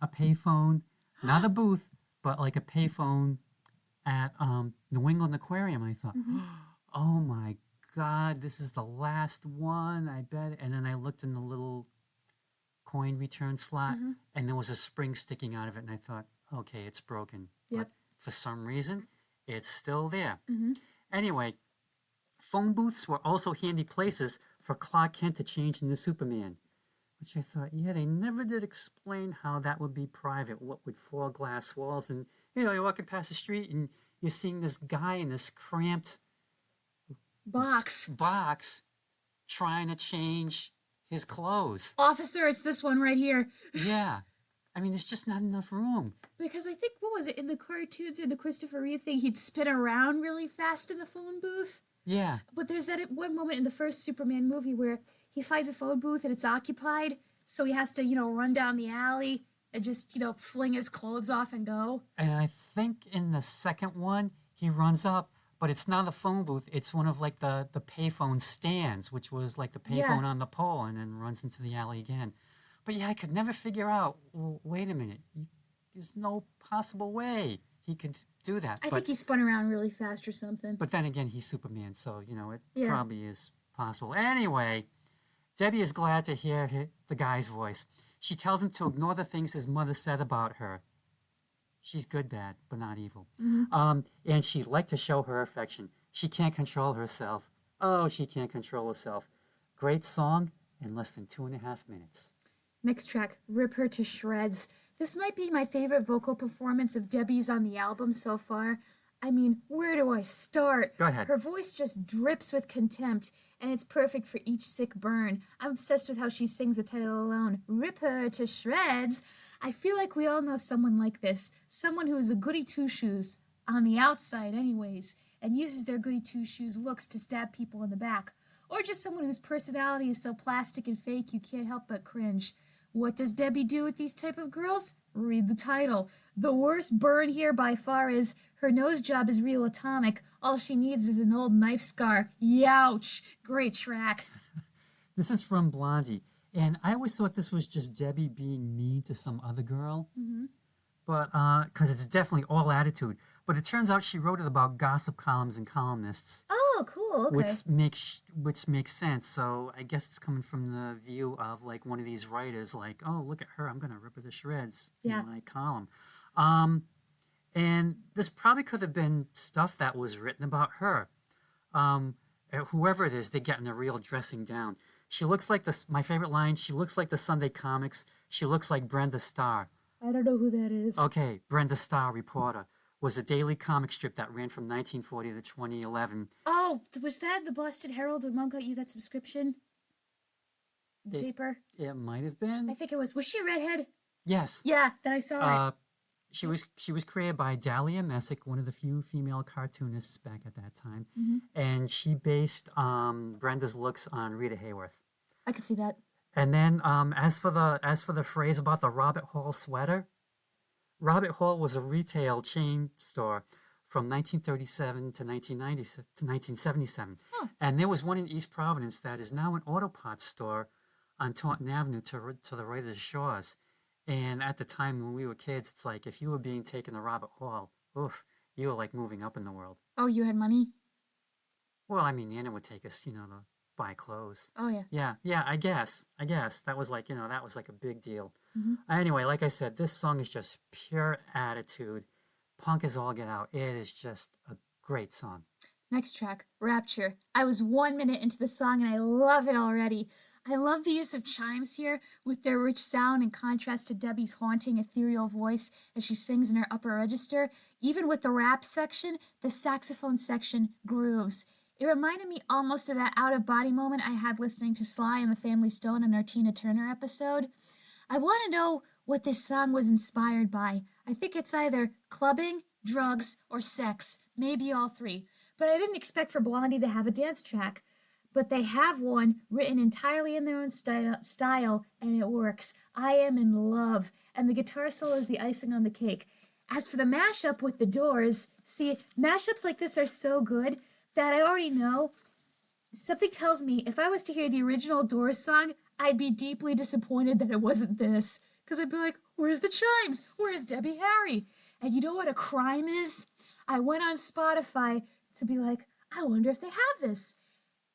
Speaker 2: a payphone, not a booth, but like a payphone at New England Aquarium. I thought, oh my God, this is the last one, I bet. And then I looked in the little coin return slot, and there was a spring sticking out of it, and I thought, okay, it's broken. But for some reason, it's still there. Anyway, phone booths were also handy places for Clark Kent to change into Superman, which I thought, yeah, they never did explain how that would be private, what with 4 glass walls. And, you're walking past the street and you're seeing this guy in this cramped box trying to change his clothes.
Speaker 1: Officer, it's this one right here.
Speaker 2: Yeah. I mean, there's just not enough room.
Speaker 1: Because I think, what was it, in the cartoons or the Christopher Reeve thing, he'd spin around really fast in the phone booth?
Speaker 2: Yeah.
Speaker 1: But there's that one moment in the first Superman movie where he finds a phone booth and it's occupied, so he has to, run down the alley and just, fling his clothes off and go.
Speaker 2: And I think in the second one, he runs up, but it's not a phone booth. It's one of like the payphone stands, which was like the payphone on the pole, and then runs into the alley again. But yeah, I could never figure out, well, wait a minute. There's no possible way he could do that.
Speaker 1: I think he spun around really fast or something.
Speaker 2: But then again, he's Superman, so, it probably is possible. Anyway, Debbie is glad to hear the guy's voice. She tells him to ignore the things his mother said about her. She's good, bad, but not evil. And she'd like to show her affection. She can't control herself. Oh, she can't control herself. Great song in less than 2.5 minutes.
Speaker 1: Next track, Rip Her to Shreds. This might be my favorite vocal performance of Debbie's on the album so far. I mean, where do I start?
Speaker 2: Go ahead.
Speaker 1: Her voice just drips with contempt, and it's perfect for each sick burn. I'm obsessed with how she sings the title alone, Rip Her to Shreds. I feel like we all know someone like this, someone who is a goody two-shoes, on the outside anyways, and uses their goody two-shoes looks to stab people in the back. Or just someone whose personality is so plastic and fake you can't help but cringe. What does Debbie do with these type of girls? Read the title. The worst burn here by far is her nose job is real atomic. All she needs is an old knife scar. Youch! Great track.
Speaker 2: This is from Blondie. And I always thought this was just Debbie being mean to some other girl. But, because it's definitely all attitude. But it turns out she wrote it about gossip columns and columnists.
Speaker 1: Oh, cool. Okay.
Speaker 2: Which makes sense. So I guess it's coming from the view of like one of these writers, like, oh, look at her, I'm gonna rip her to shreds in my column. And this probably could have been stuff that was written about her. Whoever it is, they're getting a real dressing down. She looks like my favorite line. She looks like the Sunday Comics. She looks like Brenda Starr.
Speaker 1: I don't know who that is.
Speaker 2: Okay, Brenda Starr, reporter, was a daily comic strip that ran from 1940 to 2011.
Speaker 1: Oh, was that the Boston Herald when Mom got you that subscription paper?
Speaker 2: It might have been.
Speaker 1: I think it was. Was she a redhead?
Speaker 2: Yes.
Speaker 1: Yeah, then I saw it.
Speaker 2: She was created by Dahlia Messick, one of the few female cartoonists back at that time, and she based Brenda's looks on Rita Hayworth.
Speaker 1: I could see that.
Speaker 2: And then as for the phrase about the Robert Hall sweater, Robert Hall was a retail chain store from 1937 to 1977.
Speaker 1: Huh.
Speaker 2: And there was one in East Providence that is now an auto parts store on Taunton Avenue to the right of the Shores. And at the time when we were kids, it's like if you were being taken to Robert Hall, oof, you were like moving up in the world.
Speaker 1: Oh, you had money?
Speaker 2: Well, I mean, Nana would take us, to buy clothes.
Speaker 1: Oh, yeah.
Speaker 2: Yeah, I guess. That was like, that was like a big deal. Anyway, like I said, this song is just pure attitude. Punk is all get out. It is just a great song.
Speaker 1: Next track, Rapture. I was 1 minute into the song and I love it already. I love the use of chimes here with their rich sound in contrast to Debbie's haunting ethereal voice as she sings in her upper register. Even with the rap section, the saxophone section grooves. It reminded me almost of that out-of-body moment I had listening to Sly and the Family Stone in our Tina Turner episode. I want to know what this song was inspired by. I think it's either clubbing, drugs, or sex. Maybe all three. But I didn't expect for Blondie to have a dance track. But they have one written entirely in their own style, and it works. I Am in Love. And the guitar solo is the icing on the cake. As for the mashup with the Doors, see, mashups like this are so good that I already know. Something tells me if I was to hear the original Doors song, I'd be deeply disappointed that it wasn't this. Because I'd be like, where's the chimes? Where's Debbie Harry? And you know what a crime is? I went on Spotify to be like, I wonder if they have this.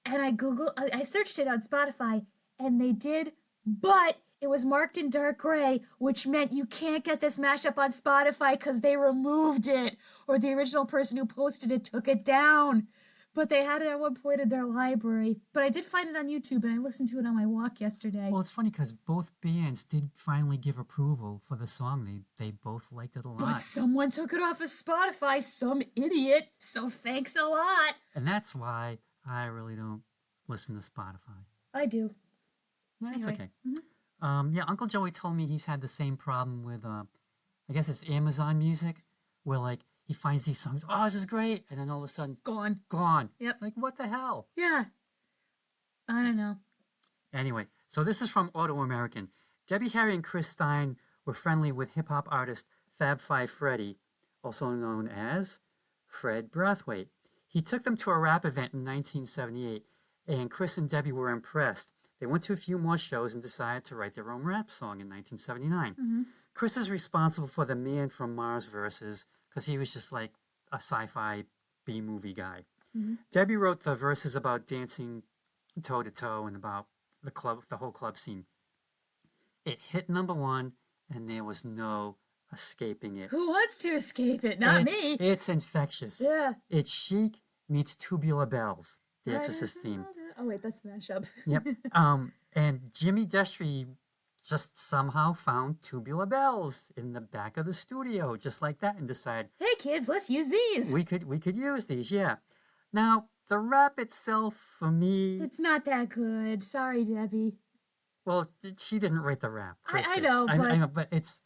Speaker 1: And I searched it on Spotify, and they did, but it was marked in dark gray, which meant you can't get this mashup on Spotify because they removed it, or the original person who posted it took it down. But they had it at one point in their library. But I did find it on YouTube, and I listened to it on my walk yesterday.
Speaker 2: Well, it's funny because both bands did finally give approval for the song. They both liked it a lot.
Speaker 1: But someone took it off of Spotify, some idiot, so thanks a lot.
Speaker 2: And that's why I really don't listen to Spotify.
Speaker 1: I do.
Speaker 2: That's
Speaker 1: Anyway.
Speaker 2: okay. Yeah, Uncle Joey told me he's had the same problem with, I guess it's Amazon Music, where like he finds these songs, oh, this is great, and then all of a sudden, gone.
Speaker 1: Yep.
Speaker 2: Like, what the hell?
Speaker 1: Yeah. I don't know.
Speaker 2: Anyway, so this is from Auto American. Debbie Harry and Chris Stein were friendly with hip hop artist Fab Five Freddy, also known as Fred Brathwaite. He took them to a rap event in 1978, and Chris and Debbie were impressed. They went to a few more shows and decided to write their own rap song in 1979.
Speaker 1: Mm-hmm.
Speaker 2: Chris is responsible for the Man from Mars verses because he was just like a sci-fi B-movie guy.
Speaker 1: Mm-hmm.
Speaker 2: Debbie wrote the verses about dancing toe to toe and about the whole club scene. It hit number one, and there was no escaping it.
Speaker 1: Who wants to escape it? Not me.
Speaker 2: It's infectious.
Speaker 1: Yeah.
Speaker 2: It's Chic meets Tubular Bells, the Exorcist theme.
Speaker 1: Oh wait, that's the mashup.
Speaker 2: Yep. And Jimmy Destry just somehow found Tubular Bells in the back of the studio, just like that, and decided,
Speaker 1: Hey kids, let's use these.
Speaker 2: we could use these, yeah. Now, the rap itself, for me,
Speaker 1: It's not that good. Sorry, Debbie.
Speaker 2: well, she didn't write the rap. Chris
Speaker 1: I
Speaker 2: did.
Speaker 1: know,
Speaker 2: I
Speaker 1: but
Speaker 2: know, but it's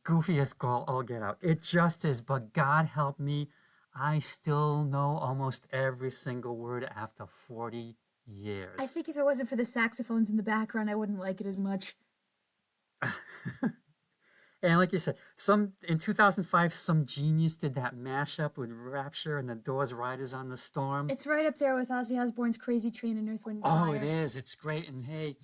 Speaker 2: goofy as all get out. It just is, but God help me, I still know almost every single word after 40 years.
Speaker 1: I think if it wasn't for the saxophones in the background, I wouldn't like it as much.
Speaker 2: And like you said, in 2005, some genius did that mashup with Rapture and the Doors' Riders on the Storm.
Speaker 1: It's right up there with Ozzy Osbourne's Crazy Train and Earth, Wind &
Speaker 2: Oh,
Speaker 1: Fire.
Speaker 2: it is. It's great. And hey,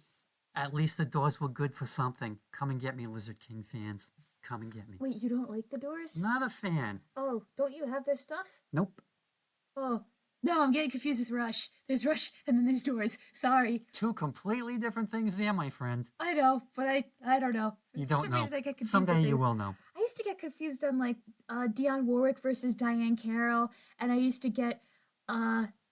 Speaker 2: at least the Doors were good for something. Come and get me, Lizard King fans. Come and get me.
Speaker 1: Wait, you don't like the Doors?
Speaker 2: Not a fan.
Speaker 1: Oh, don't you have their stuff?
Speaker 2: Nope.
Speaker 1: Oh, no, I'm getting confused with Rush. There's Rush and then there's Doors. Sorry.
Speaker 2: Two completely different things there, my friend.
Speaker 1: I know, but I don't know.
Speaker 2: You
Speaker 1: For
Speaker 2: don't
Speaker 1: some
Speaker 2: know.
Speaker 1: reason I get confused
Speaker 2: Someday
Speaker 1: with
Speaker 2: you
Speaker 1: things.
Speaker 2: will know.
Speaker 1: I used to get confused on like Dionne Warwick versus Diane Carroll, and I used to get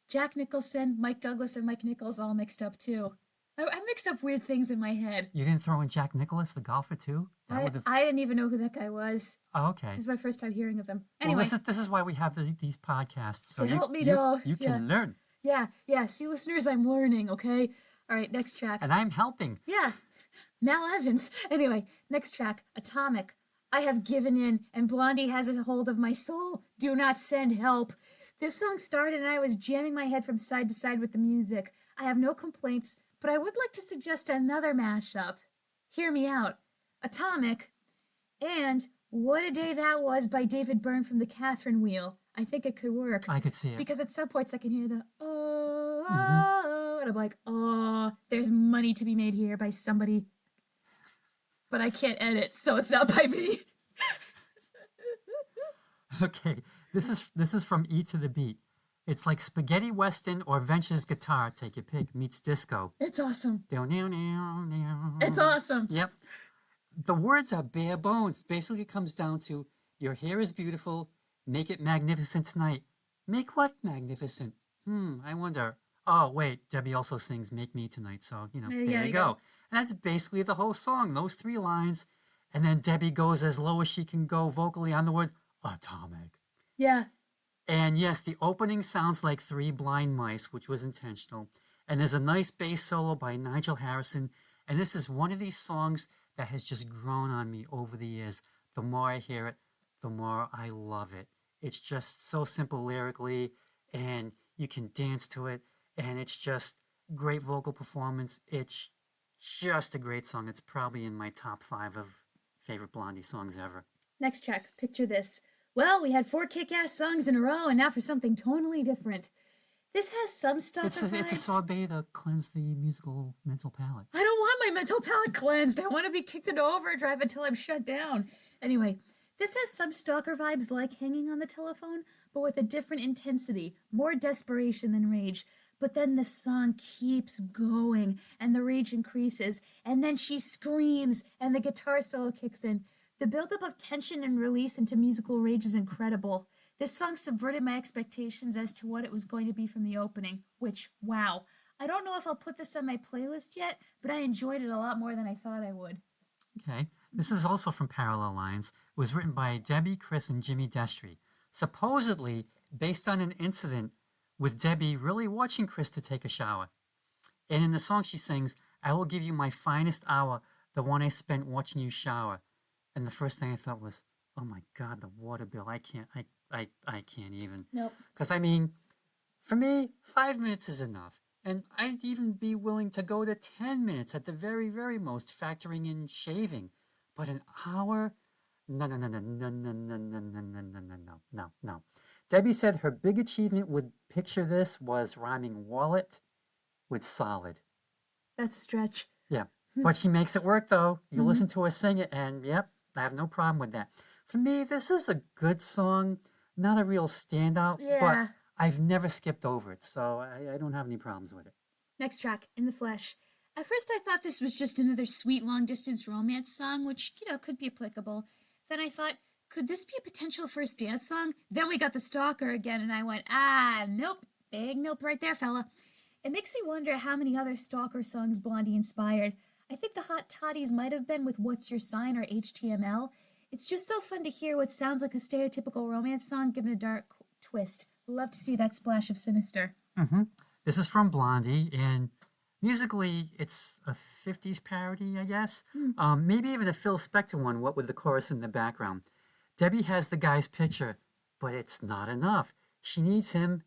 Speaker 1: Jack Nicholson, Mike Douglas, and Mike Nichols all mixed up too. I mixed up weird things in my head.
Speaker 2: You didn't throw in Jack Nicklaus, the golfer, too? That would have.
Speaker 1: I didn't even know who that guy was.
Speaker 2: Oh, okay.
Speaker 1: This is my first time hearing of him. Anyway,
Speaker 2: Well, this is why we have these podcasts. So
Speaker 1: To help me
Speaker 2: you,
Speaker 1: know,
Speaker 2: You
Speaker 1: yeah.
Speaker 2: can learn.
Speaker 1: yeah. See, listeners, I'm learning. Okay. All right, next track.
Speaker 2: And I'm helping.
Speaker 1: Yeah, Mal Evans. Anyway, next track, Atomic. I have given in, and Blondie has a hold of my soul. Do not send help. This song started, and I was jamming my head from side to side with the music. I have no complaints, but I would like to suggest another mashup. Hear me out. Atomic and What a Day That Was by David Byrne from the Catherine Wheel. I think it could work.
Speaker 2: I could see it.
Speaker 1: Because at some points I can hear the oh, and I'm like, oh, there's money to be made here by somebody. But I can't edit, so it's not by me.
Speaker 2: Okay, this is from E to the Beat. It's like spaghetti western or Venture's guitar, take your pick, meets disco.
Speaker 1: It's awesome.
Speaker 2: It's
Speaker 1: It's awesome.
Speaker 2: Yep. The words are bare bones. Basically, it comes down to your hair is beautiful. Make it magnificent tonight. Make what magnificent? I wonder. Oh, wait. Debbie also sings Make Me Tonight. So,
Speaker 1: Yeah,
Speaker 2: there you go. And that's basically the whole song, those 3 lines. And then Debbie goes as low as she can go vocally on the word atomic.
Speaker 1: Yeah.
Speaker 2: And yes, the opening sounds like 3 Blind Mice, which was intentional. And there's a nice bass solo by Nigel Harrison. And this is one of these songs that has just grown on me over the years. The more I hear it, the more I love it. It's just so simple lyrically, and you can dance to it, and it's just great vocal performance. It's just a great song. It's probably in my top 5 of favorite Blondie songs ever.
Speaker 1: Next track. Picture this. Well, we had 4 kick-ass songs in a row, and now for something totally different. This has some stalker
Speaker 2: It's a
Speaker 1: vibes.
Speaker 2: sorbet to cleanse the musical mental palate.
Speaker 1: I don't want my mental palate cleansed. I want to be kicked into overdrive until I'm shut down. Anyway, this has some stalker vibes like Hanging on the Telephone, but with a different intensity, more desperation than rage. But then the song keeps going, and the rage increases, and then she screams, and the guitar solo kicks in. The buildup of tension and release into musical rage is incredible. This song subverted my expectations as to what it was going to be from the opening, which, wow. I don't know if I'll put this on my playlist yet, but I enjoyed it a lot more than I thought I would.
Speaker 2: Okay. This is also from Parallel Lines. It was written by Debbie, Chris, and Jimmy Destry. Supposedly based on an incident with Debbie really watching Chris to take a shower. And in the song she sings, I will give you my finest hour, the one I spent watching you shower. And the first thing I thought was, oh my God, the water bill. I can't even.
Speaker 1: Nope.
Speaker 2: Because I mean, for me, 5 minutes is enough. And I'd even be willing to go to 10 minutes at the very, very most, factoring in shaving. But an hour? No, no, no, no, no, no, no, no, no, no, no, no, no, no, no. Debbie said her big achievement with Picture This was rhyming wallet with solid.
Speaker 1: That's a stretch.
Speaker 2: Yeah. But she makes it work, though. You
Speaker 1: Mhm.
Speaker 2: listen to her sing it, and yep, I have no problem with that. For me, this is a good song, not a real standout, but
Speaker 1: Yeah.
Speaker 2: I've never skipped over it, so I don't have any problems with it.
Speaker 1: Next track, In the Flesh. At first, I thought this was just another sweet long distance romance song, which, could be applicable. Then I thought, could this be a potential first dance song? Then we got the stalker again, and I went, nope. Big nope right there, fella. It makes me wonder how many other stalker songs Blondie inspired. I think the Hot Toddies might have been with What's Your Sign or HTML. It's just so fun to hear what sounds like a stereotypical romance song given a dark twist. Love to see that splash of sinister.
Speaker 2: Mm-hmm. This is from Blondie, and musically, it's a 50s parody, I guess. Maybe even a Phil Spector one, what with the chorus in the background. Debbie has the guy's picture, but it's not enough. She needs him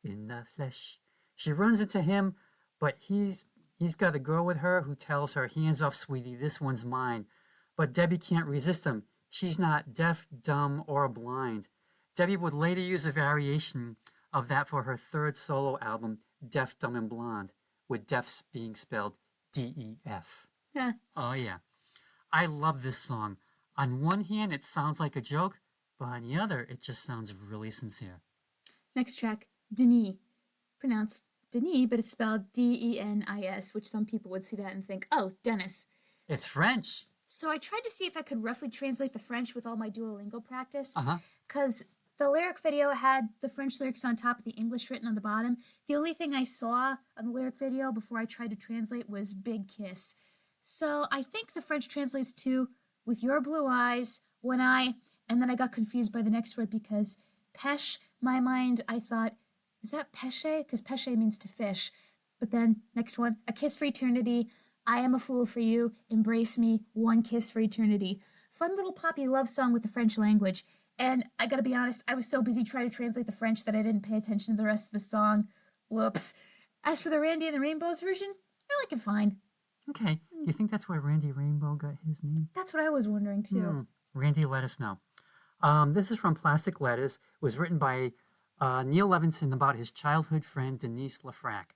Speaker 2: in the flesh. She runs into him, but he's got a girl with her who tells her, hands off, sweetie, this one's mine. But Debbie can't resist him. She's not deaf, dumb, or blind. Debbie would later use a variation of that for her third solo album, Deaf, Dumb, and Blonde, with deaf being spelled D-E-F.
Speaker 1: Yeah.
Speaker 2: Oh, yeah. I love this song. On one hand, it sounds like a joke, but on the other, it just sounds really sincere.
Speaker 1: Next track, Denis. Pronounced Denis, but it's spelled D-E-N-I-S, which some people would see that and think, oh, Dennis.
Speaker 2: It's French.
Speaker 1: So I tried to see if I could roughly translate the French with all my Duolingo practice.
Speaker 2: Uh-huh.
Speaker 1: Because the lyric video had the French lyrics on top of the English written on the bottom. The only thing I saw on the lyric video before I tried to translate was Big Kiss. So I think the French translates to, with your blue eyes, when I... And then I got confused by the next word because pêche, my mind, I thought, is that pêcher? Because pêcher means to fish. But then, next one, a kiss for eternity. I am a fool for you. Embrace me. One kiss for eternity. Fun little poppy love song with the French language. And I gotta be honest, I was so busy trying to translate the French that I didn't pay attention to the rest of the song. Whoops. As for the Randy and the Rainbows version, I like it fine.
Speaker 2: Okay. Do you think that's where Randy Rainbow got his name?
Speaker 1: That's what I was wondering, too.
Speaker 2: Randy, let us know. This is from Plastic Letters. It was written by Neil Levinson about his childhood friend Denise Lafrac.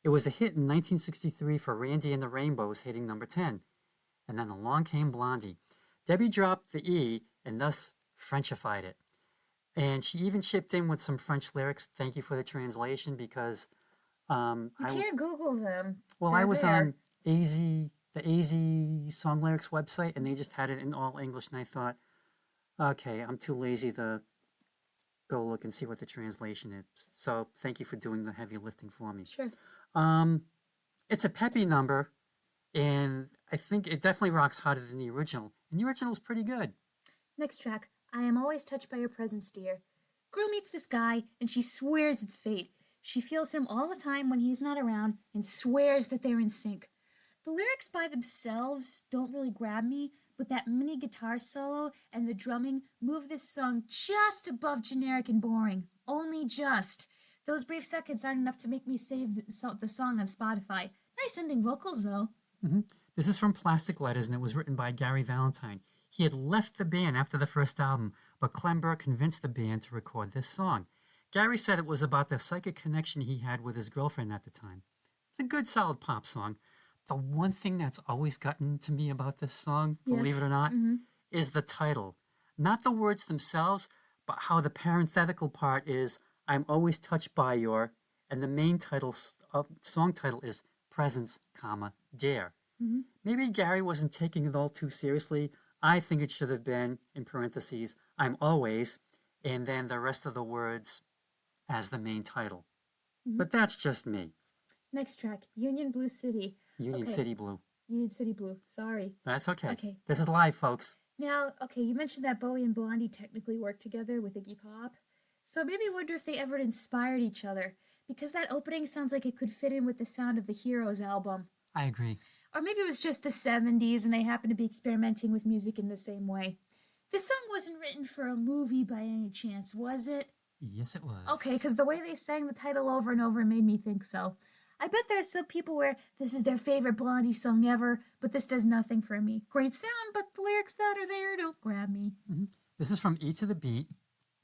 Speaker 2: It was a hit in 1963 for Randy and the Rainbows, hitting number 10. And then along came Blondie. Debbie dropped the E and thus Frenchified it. And she even chipped in with some French lyrics. Thank you for the translation because
Speaker 1: You can't Google them.
Speaker 2: well,
Speaker 1: They're
Speaker 2: I was
Speaker 1: there.
Speaker 2: on the AZ Song Lyrics website, and they just had it in all English, and I thought, okay, I'm too lazy to go look and see what the translation is. So thank you for doing the heavy lifting for me.
Speaker 1: Sure.
Speaker 2: It's a peppy number, and I think it definitely rocks harder than the original. And the original is pretty good.
Speaker 1: Next track, I am always touched by your presence, dear. Girl meets this guy, and she swears it's fate. She feels him all the time when he's not around and swears that they're in sync. The lyrics by themselves don't really grab me, but that mini guitar solo and the drumming move this song just above generic and boring. Only just. Those brief seconds aren't enough to make me save the song on Spotify. Nice ending vocals, though.
Speaker 2: This is from Plastic Letters, and it was written by Gary Valentine. He had left the band after the first album, but Klember convinced the band to record this song. Gary said it was about the psychic connection he had with his girlfriend at the time. It's a good, solid pop song. The one thing that's always gotten to me about this song, believe it or not, is the title. Not the words themselves, but how the parenthetical part is, I'm always touched by your, and the main title, song title is Presence, Dare. Maybe Gary wasn't taking it all too seriously. I think it should have been, in parentheses, I'm always, and then the rest of the words as the main title. But that's just me.
Speaker 1: Next track, Union Blue City.
Speaker 2: Union
Speaker 1: Okay.
Speaker 2: City Blue.
Speaker 1: Union City Blue. Sorry.
Speaker 2: That's okay.
Speaker 1: Okay.
Speaker 2: This is live, folks.
Speaker 1: Now, okay, you mentioned that Bowie and Blondie technically worked together with Iggy Pop. So maybe wonder if they ever inspired each other, because that opening sounds like it could fit in with the sound of the Heroes album.
Speaker 2: I agree.
Speaker 1: Or maybe it was just the 70s and they happened to be experimenting with music in the same way. This song wasn't written for a movie by any chance, was it?
Speaker 2: Yes, it was.
Speaker 1: Okay, because the way they sang the title over and over made me think so. I bet there are some people where this is their favorite Blondie song ever, but this does nothing for me. Great sound, but the lyrics that are there don't grab me.
Speaker 2: This is from E to the Beat,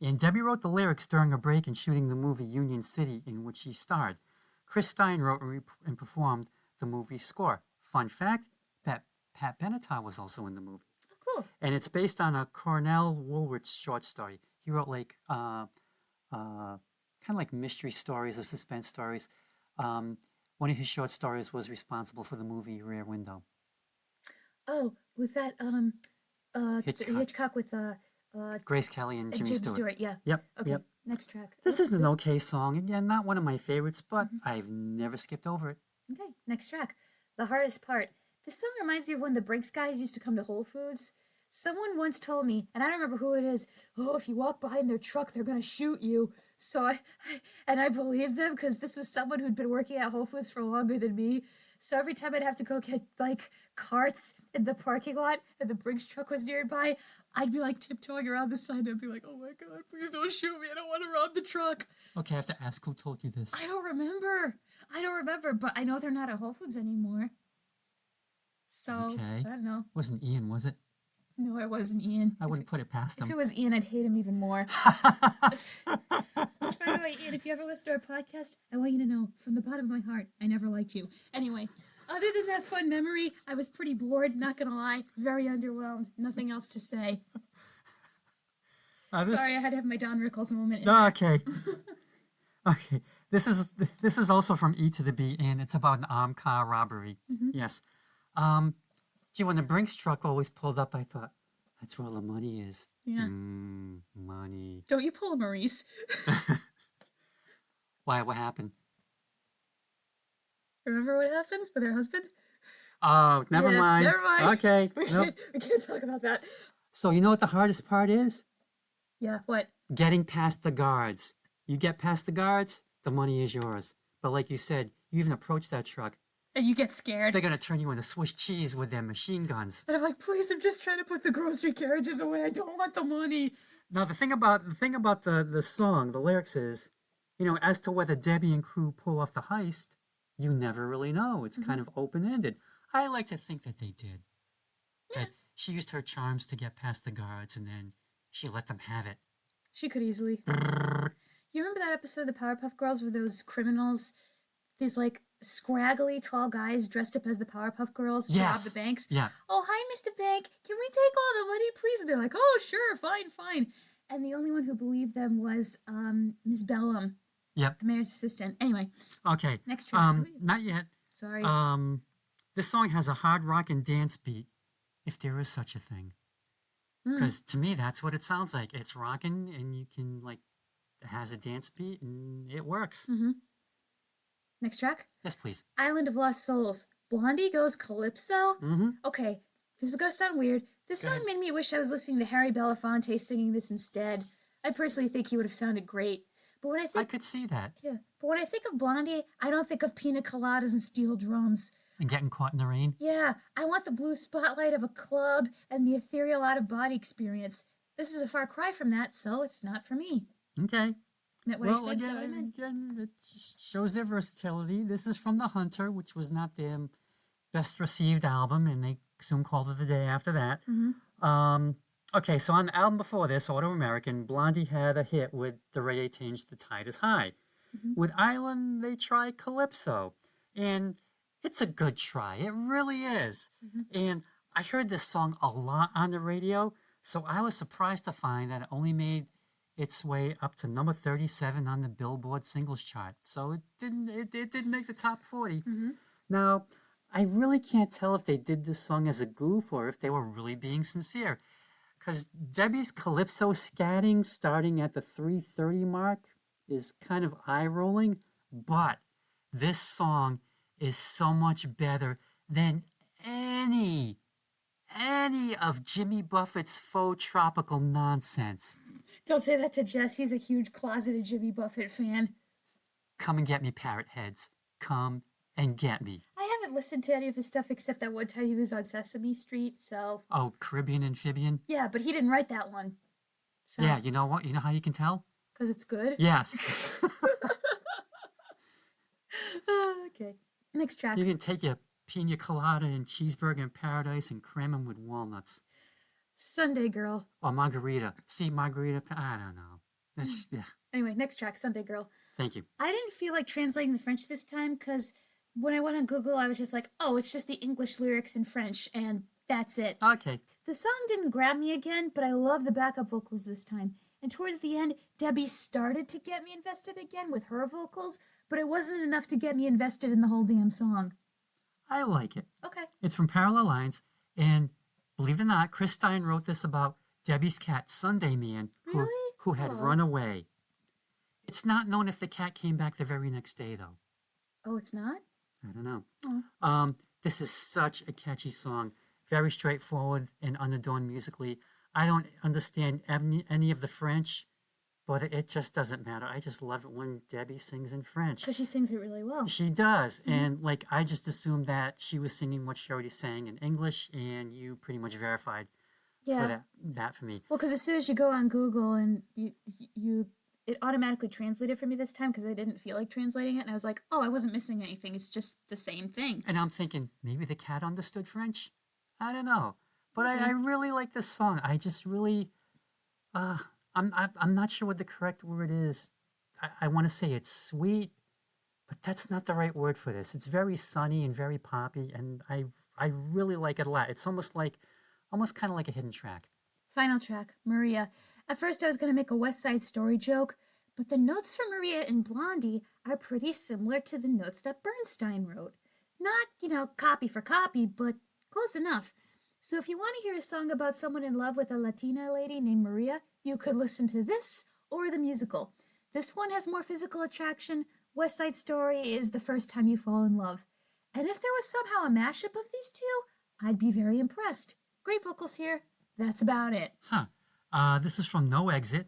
Speaker 2: and Debbie wrote the lyrics during a break in shooting the movie Union City, in which she starred. Chris Stein wrote and performed the movie's score. Fun fact, that Pat Benatar was also in the movie.
Speaker 1: Oh, cool.
Speaker 2: And it's based on a Cornell Woolrich short story. He wrote like kind of like mystery stories or suspense stories. One of his short stories was responsible for the movie Rear Window.
Speaker 1: Oh, was that Hitchcock with
Speaker 2: Grace Kelly and Jimmy Stewart.
Speaker 1: Yeah.
Speaker 2: Yep.
Speaker 1: Okay.
Speaker 2: Yep.
Speaker 1: Next track.
Speaker 2: This is an okay song. Again, not one of my favorites, but I've never skipped over it.
Speaker 1: Okay. Next track. The hardest part. This song reminds me of when the Brinks guys used to come to Whole Foods. Someone once told me, and I don't remember who it is, oh, if you walk behind their truck, they're going to shoot you. So I believed them because this was someone who'd been working at Whole Foods for longer than me. So every time I'd have to go get, like, carts in the parking lot and the Brinks truck was nearby, I'd be, like, tiptoeing around the side and I'd be like, oh, my God, please don't shoot me. I don't want to rob the truck.
Speaker 2: Okay, I have to ask who told you this.
Speaker 1: I don't remember, but I know they're not at Whole Foods anymore. So,
Speaker 2: okay.
Speaker 1: I don't know.
Speaker 2: Wasn't Ian, was it?
Speaker 1: No, it wasn't Ian.
Speaker 2: I wouldn't put it past him.
Speaker 1: If it was Ian, I'd hate him even more. Which, by the way, Ian, if you ever listen to our podcast, I want you to know, from the bottom of my heart, I never liked you. Anyway, other than that fun memory, I was pretty bored, not gonna lie. Very underwhelmed. Nothing else to say. Sorry, I had to have my Don Rickles moment.
Speaker 2: Okay. Okay. This is also from E to the B, and it's about an armed car robbery. Yes. Gee, when the Brinks truck always pulled up, I thought, that's where all the money is.
Speaker 1: Yeah.
Speaker 2: Money.
Speaker 1: Don't you pull a Maurice.
Speaker 2: Why? What happened?
Speaker 1: Remember what happened with her husband?
Speaker 2: Oh, never mind.
Speaker 1: Never mind.
Speaker 2: Okay.
Speaker 1: We can't talk about that.
Speaker 2: So you know what the hardest part is?
Speaker 1: Yeah, what?
Speaker 2: Getting past the guards. You get past the guards, the money is yours. But like you said, you even approach that truck.
Speaker 1: And you get scared.
Speaker 2: They're going to turn you into Swiss cheese with their machine guns.
Speaker 1: And I'm like, please, I'm just trying to put the grocery carriages away. I don't want the money.
Speaker 2: Now, the thing about the song, the lyrics is, you know, as to whether Debbie and crew pull off the heist, you never really know. It's kind of open-ended. I like to think that they did. That she used her charms to get past the guards, and then she let them have it.
Speaker 1: She could easily. You remember that episode of the Powerpuff Girls where those criminals, these, like, scraggly tall guys dressed up as the Powerpuff Girls to rob the banks?
Speaker 2: Yeah.
Speaker 1: Oh, hi, Mr. Bank. Can we take all the money, please? And they're like, oh, sure, fine. And the only one who believed them was Miss Bellum.
Speaker 2: Yep.
Speaker 1: The mayor's assistant. Anyway.
Speaker 2: Okay.
Speaker 1: Next track.
Speaker 2: Not yet.
Speaker 1: Sorry.
Speaker 2: This song has a hard rock and dance beat, if there is such a thing. Because to me, that's what it sounds like. It's rocking, and you can, like, it has a dance beat, and it works.
Speaker 1: Next track?
Speaker 2: Yes, please.
Speaker 1: Island of Lost Souls. Blondie goes Calypso? Okay, this is going to sound weird. This song made me wish I was listening to Harry Belafonte singing this instead. I personally think he would have sounded great. But when I
Speaker 2: could see that.
Speaker 1: Yeah, but when I think of Blondie, I don't think of pina coladas and steel drums.
Speaker 2: And getting caught in the rain?
Speaker 1: Yeah, I want the blue spotlight of a club and the ethereal out-of-body experience. This is a far cry from that, so it's not for me.
Speaker 2: Okay.
Speaker 1: Isn't what I said,
Speaker 2: again, it shows their versatility. This is from The Hunter, which was not their best received album, and they soon called it a day after that. Okay, so on the album before this, Auto American, Blondie had a hit with The Reggae Tinge, The Tide is High. With Island, they tried Calypso, and it's a good try. It really is. And I heard this song a lot on the radio, so I was surprised to find that it only made its way up to number 37 on the Billboard singles chart. So it didn't make the top 40. Now, I really can't tell if they did this song as a goof or if they were really being sincere. Because Debbie's Calypso scatting starting at the 3:30 mark is kind of eye-rolling, but this song is so much better than any of Jimmy Buffett's faux tropical nonsense.
Speaker 1: Don't say that to Jess. He's a huge closeted Jimmy Buffett fan.
Speaker 2: Come and get me, parrot heads. Come and get me.
Speaker 1: I haven't listened to any of his stuff except that one time he was on Sesame Street, so...
Speaker 2: Oh, Caribbean Amphibian?
Speaker 1: Yeah, but he didn't write that one. So...
Speaker 2: Yeah, you know what? You know how you can tell?
Speaker 1: Because it's good?
Speaker 2: Yes.
Speaker 1: Okay. Next track.
Speaker 2: You can take your pina colada and cheeseburger in paradise and cram them with walnuts.
Speaker 1: Sunday Girl.
Speaker 2: Or margarita. See, margarita, I don't know. Yeah.
Speaker 1: Anyway, next track, Sunday Girl.
Speaker 2: Thank you.
Speaker 1: I didn't feel like translating the French this time because when I went on Google, I was just like, oh, it's just the English lyrics in French, and that's it.
Speaker 2: Okay.
Speaker 1: The song didn't grab me again, but I love the backup vocals this time. And towards the end, Debbie started to get me invested again with her vocals, but it wasn't enough to get me invested in the whole damn song.
Speaker 2: I like it.
Speaker 1: Okay.
Speaker 2: It's from Parallel Lines, and believe it or not, Chris Stein wrote this about Debbie's cat, Sunday Man, who had run away. It's not known if the cat came back the very next day, though.
Speaker 1: Oh, it's not?
Speaker 2: I don't know.
Speaker 1: Oh.
Speaker 2: This is such a catchy song. Very straightforward and unadorned musically. I don't understand any of the French, but it just doesn't matter. I just love it when Debbie sings in French.
Speaker 1: Because she sings it really well.
Speaker 2: She does. And I just assumed that she was singing what she already sang in English, and you pretty much verified for that for me.
Speaker 1: Well, because as soon as you go on Google and it automatically translated for me this time because I didn't feel like translating it, and I was like, oh, I wasn't missing anything. It's just the same thing.
Speaker 2: And I'm thinking, maybe the cat understood French? I don't know. But I really like this song. I just really, I'm not sure what the correct word is. I want to say it's sweet, but that's not the right word for this. It's very sunny and very poppy, and I really like it a lot. It's almost kind of like a hidden track.
Speaker 1: Final track, Maria. At first I was going to make a West Side Story joke, but the notes for Maria in Blondie are pretty similar to the notes that Bernstein wrote. Not, copy for copy, but close enough. So if you want to hear a song about someone in love with a Latina lady named Maria, you could listen to this or the musical. This one has more physical attraction. West Side Story is the first time you fall in love. And if there was somehow a mashup of these two, I'd be very impressed. Great vocals here. That's about it.
Speaker 2: This is from No Exit.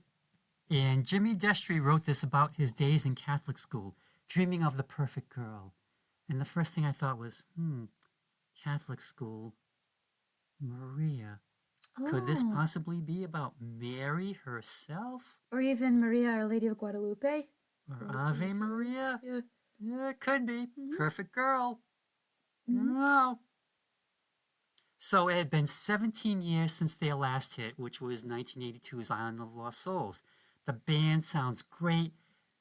Speaker 2: And Jimmy Destry wrote this about his days in Catholic school, dreaming of the perfect girl. And the first thing I thought was, Catholic school, Maria.
Speaker 1: Oh.
Speaker 2: Could this possibly be about Mary herself?
Speaker 1: Or even Maria, Our Lady of Guadalupe?
Speaker 2: Or Ave Maria?
Speaker 1: Yeah.
Speaker 2: It could be. Perfect girl.
Speaker 1: Mm-hmm.
Speaker 2: No. So it had been 17 years since their last hit, which was 1982's Island of Lost Souls. The band sounds great.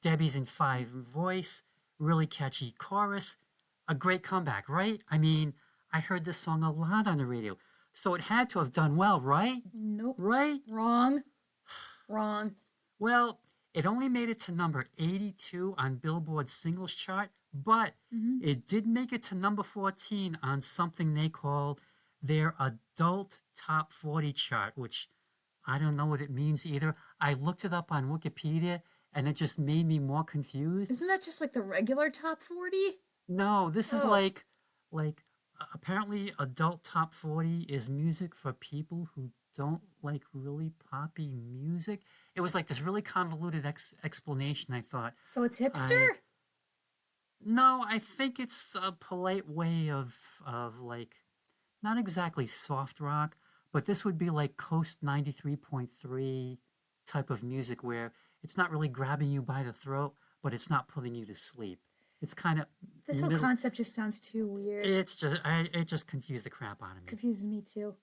Speaker 2: Debbie's in five voice, really catchy chorus. A great comeback, right? I mean, I heard this song a lot on the radio, so it had to have done well, right?
Speaker 1: Nope.
Speaker 2: Right?
Speaker 1: Wrong.
Speaker 2: Well, it only made it to number 82 on Billboard's singles chart, but it did make it to number 14 on something they call their adult top 40 chart, which I don't know what it means either. I looked it up on Wikipedia, and it just made me more confused.
Speaker 1: Isn't that just like the regular top 40?
Speaker 2: No, this is apparently adult top 40 is music for people who don't like really poppy music. It was like this really convoluted explanation, I thought.
Speaker 1: So it's hipster?
Speaker 2: No, I think it's a polite way of not exactly soft rock, but this would be like Coast 93.3 type of music where it's not really grabbing you by the throat, but it's not putting you to sleep. It's kind of
Speaker 1: this whole concept just sounds too weird.
Speaker 2: It just confused the crap out of me.
Speaker 1: Confuses me too.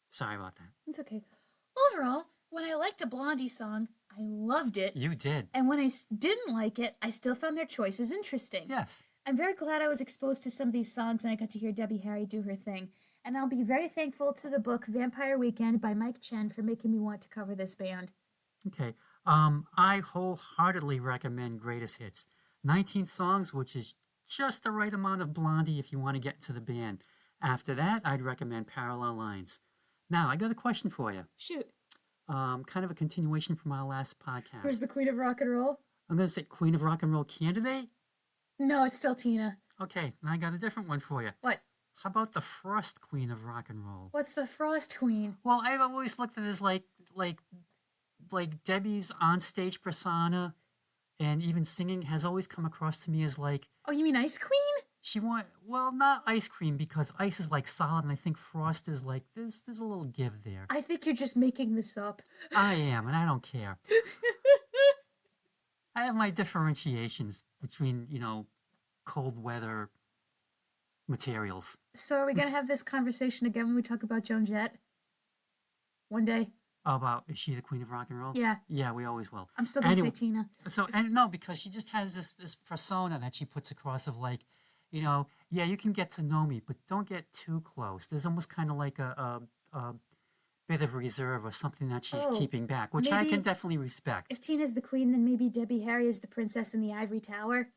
Speaker 2: Sorry about that.
Speaker 1: It's okay. Overall, when I liked a Blondie song, I loved it.
Speaker 2: You did.
Speaker 1: And when I didn't like it, I still found their choices interesting.
Speaker 2: Yes.
Speaker 1: I'm very glad I was exposed to some of these songs and I got to hear Debbie Harry do her thing. And I'll be very thankful to the book Vampire Weekend by Mike Chen for making me want to cover this band.
Speaker 2: Okay. I wholeheartedly recommend Greatest Hits. 19 songs, which is just the right amount of Blondie if you want to get into the band. After that, I'd recommend Parallel Lines. Now, I got a question for you.
Speaker 1: Shoot.
Speaker 2: Kind of a continuation from our last podcast.
Speaker 1: Who's the Queen of Rock and Roll?
Speaker 2: I'm going to say Queen of Rock and Roll candidate?
Speaker 1: No, it's still Tina.
Speaker 2: Okay, now I got a different one for you.
Speaker 1: What?
Speaker 2: How about the Frost Queen of Rock and Roll?
Speaker 1: What's the Frost Queen?
Speaker 2: Well, I've always looked at it as like Debbie's onstage persona and even singing has always come across to me as like...
Speaker 1: Oh, you mean Ice Queen?
Speaker 2: Well, not ice cream, because ice is like solid, and I think frost is like, there's a little give there.
Speaker 1: I think you're just making this up.
Speaker 2: I am, and I don't care. I have my differentiations between, cold weather materials.
Speaker 1: So are we gonna have this conversation again when we talk about Joan Jett? One day?
Speaker 2: About, is she the queen of rock and roll?
Speaker 1: Yeah.
Speaker 2: Yeah, we always will.
Speaker 1: I'm still gonna
Speaker 2: Anyway,
Speaker 1: say Tina.
Speaker 2: So, and no, because she just has this persona that she puts across of like, you know, yeah, you can get to know me, but don't get too close. There's almost kind of like a bit of reserve or something that she's
Speaker 1: Oh,
Speaker 2: keeping back, which I
Speaker 1: maybe
Speaker 2: can definitely respect.
Speaker 1: If Tina's the queen, then maybe Debbie Harry is the princess in the ivory tower.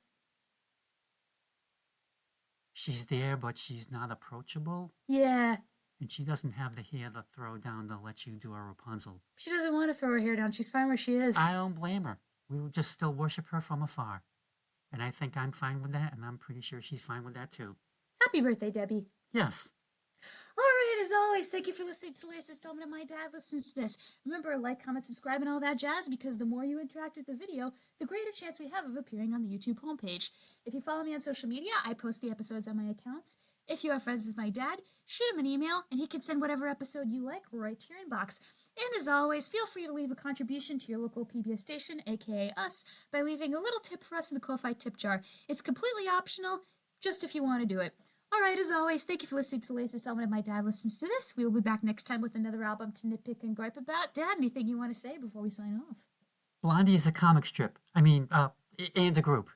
Speaker 2: She's there, but she's not approachable,
Speaker 1: Yeah.
Speaker 2: and she doesn't have the hair to throw down to let you do a Rapunzel.
Speaker 1: She doesn't want to throw her hair down. She's fine where she is.
Speaker 2: I don't blame her. We will just still worship her from afar. And I think I'm fine with that, and I'm pretty sure she's fine with that too.
Speaker 1: Happy birthday, Debbie.
Speaker 2: Yes.
Speaker 1: All right, as always, thank you for listening to the latest installment of My Dad Listens to This. Remember, like, comment, subscribe, and all that jazz, because the more you interact with the video, the greater chance we have of appearing on the YouTube homepage. If you follow me on social media, I post the episodes on my accounts. If you are friends with my dad, shoot him an email, and he can send whatever episode you like right to your inbox. And as always, feel free to leave a contribution to your local PBS station, aka us, by leaving a little tip for us in the Ko-Fi tip jar. It's completely optional, just if you want to do it. All right, as always, thank you for listening to the latest installment of My Dad Listens to This. We will be back next time with another album to nitpick and gripe about. Dad, anything you want to say before we sign off?
Speaker 2: Blondie is a comic strip. I mean, and a group.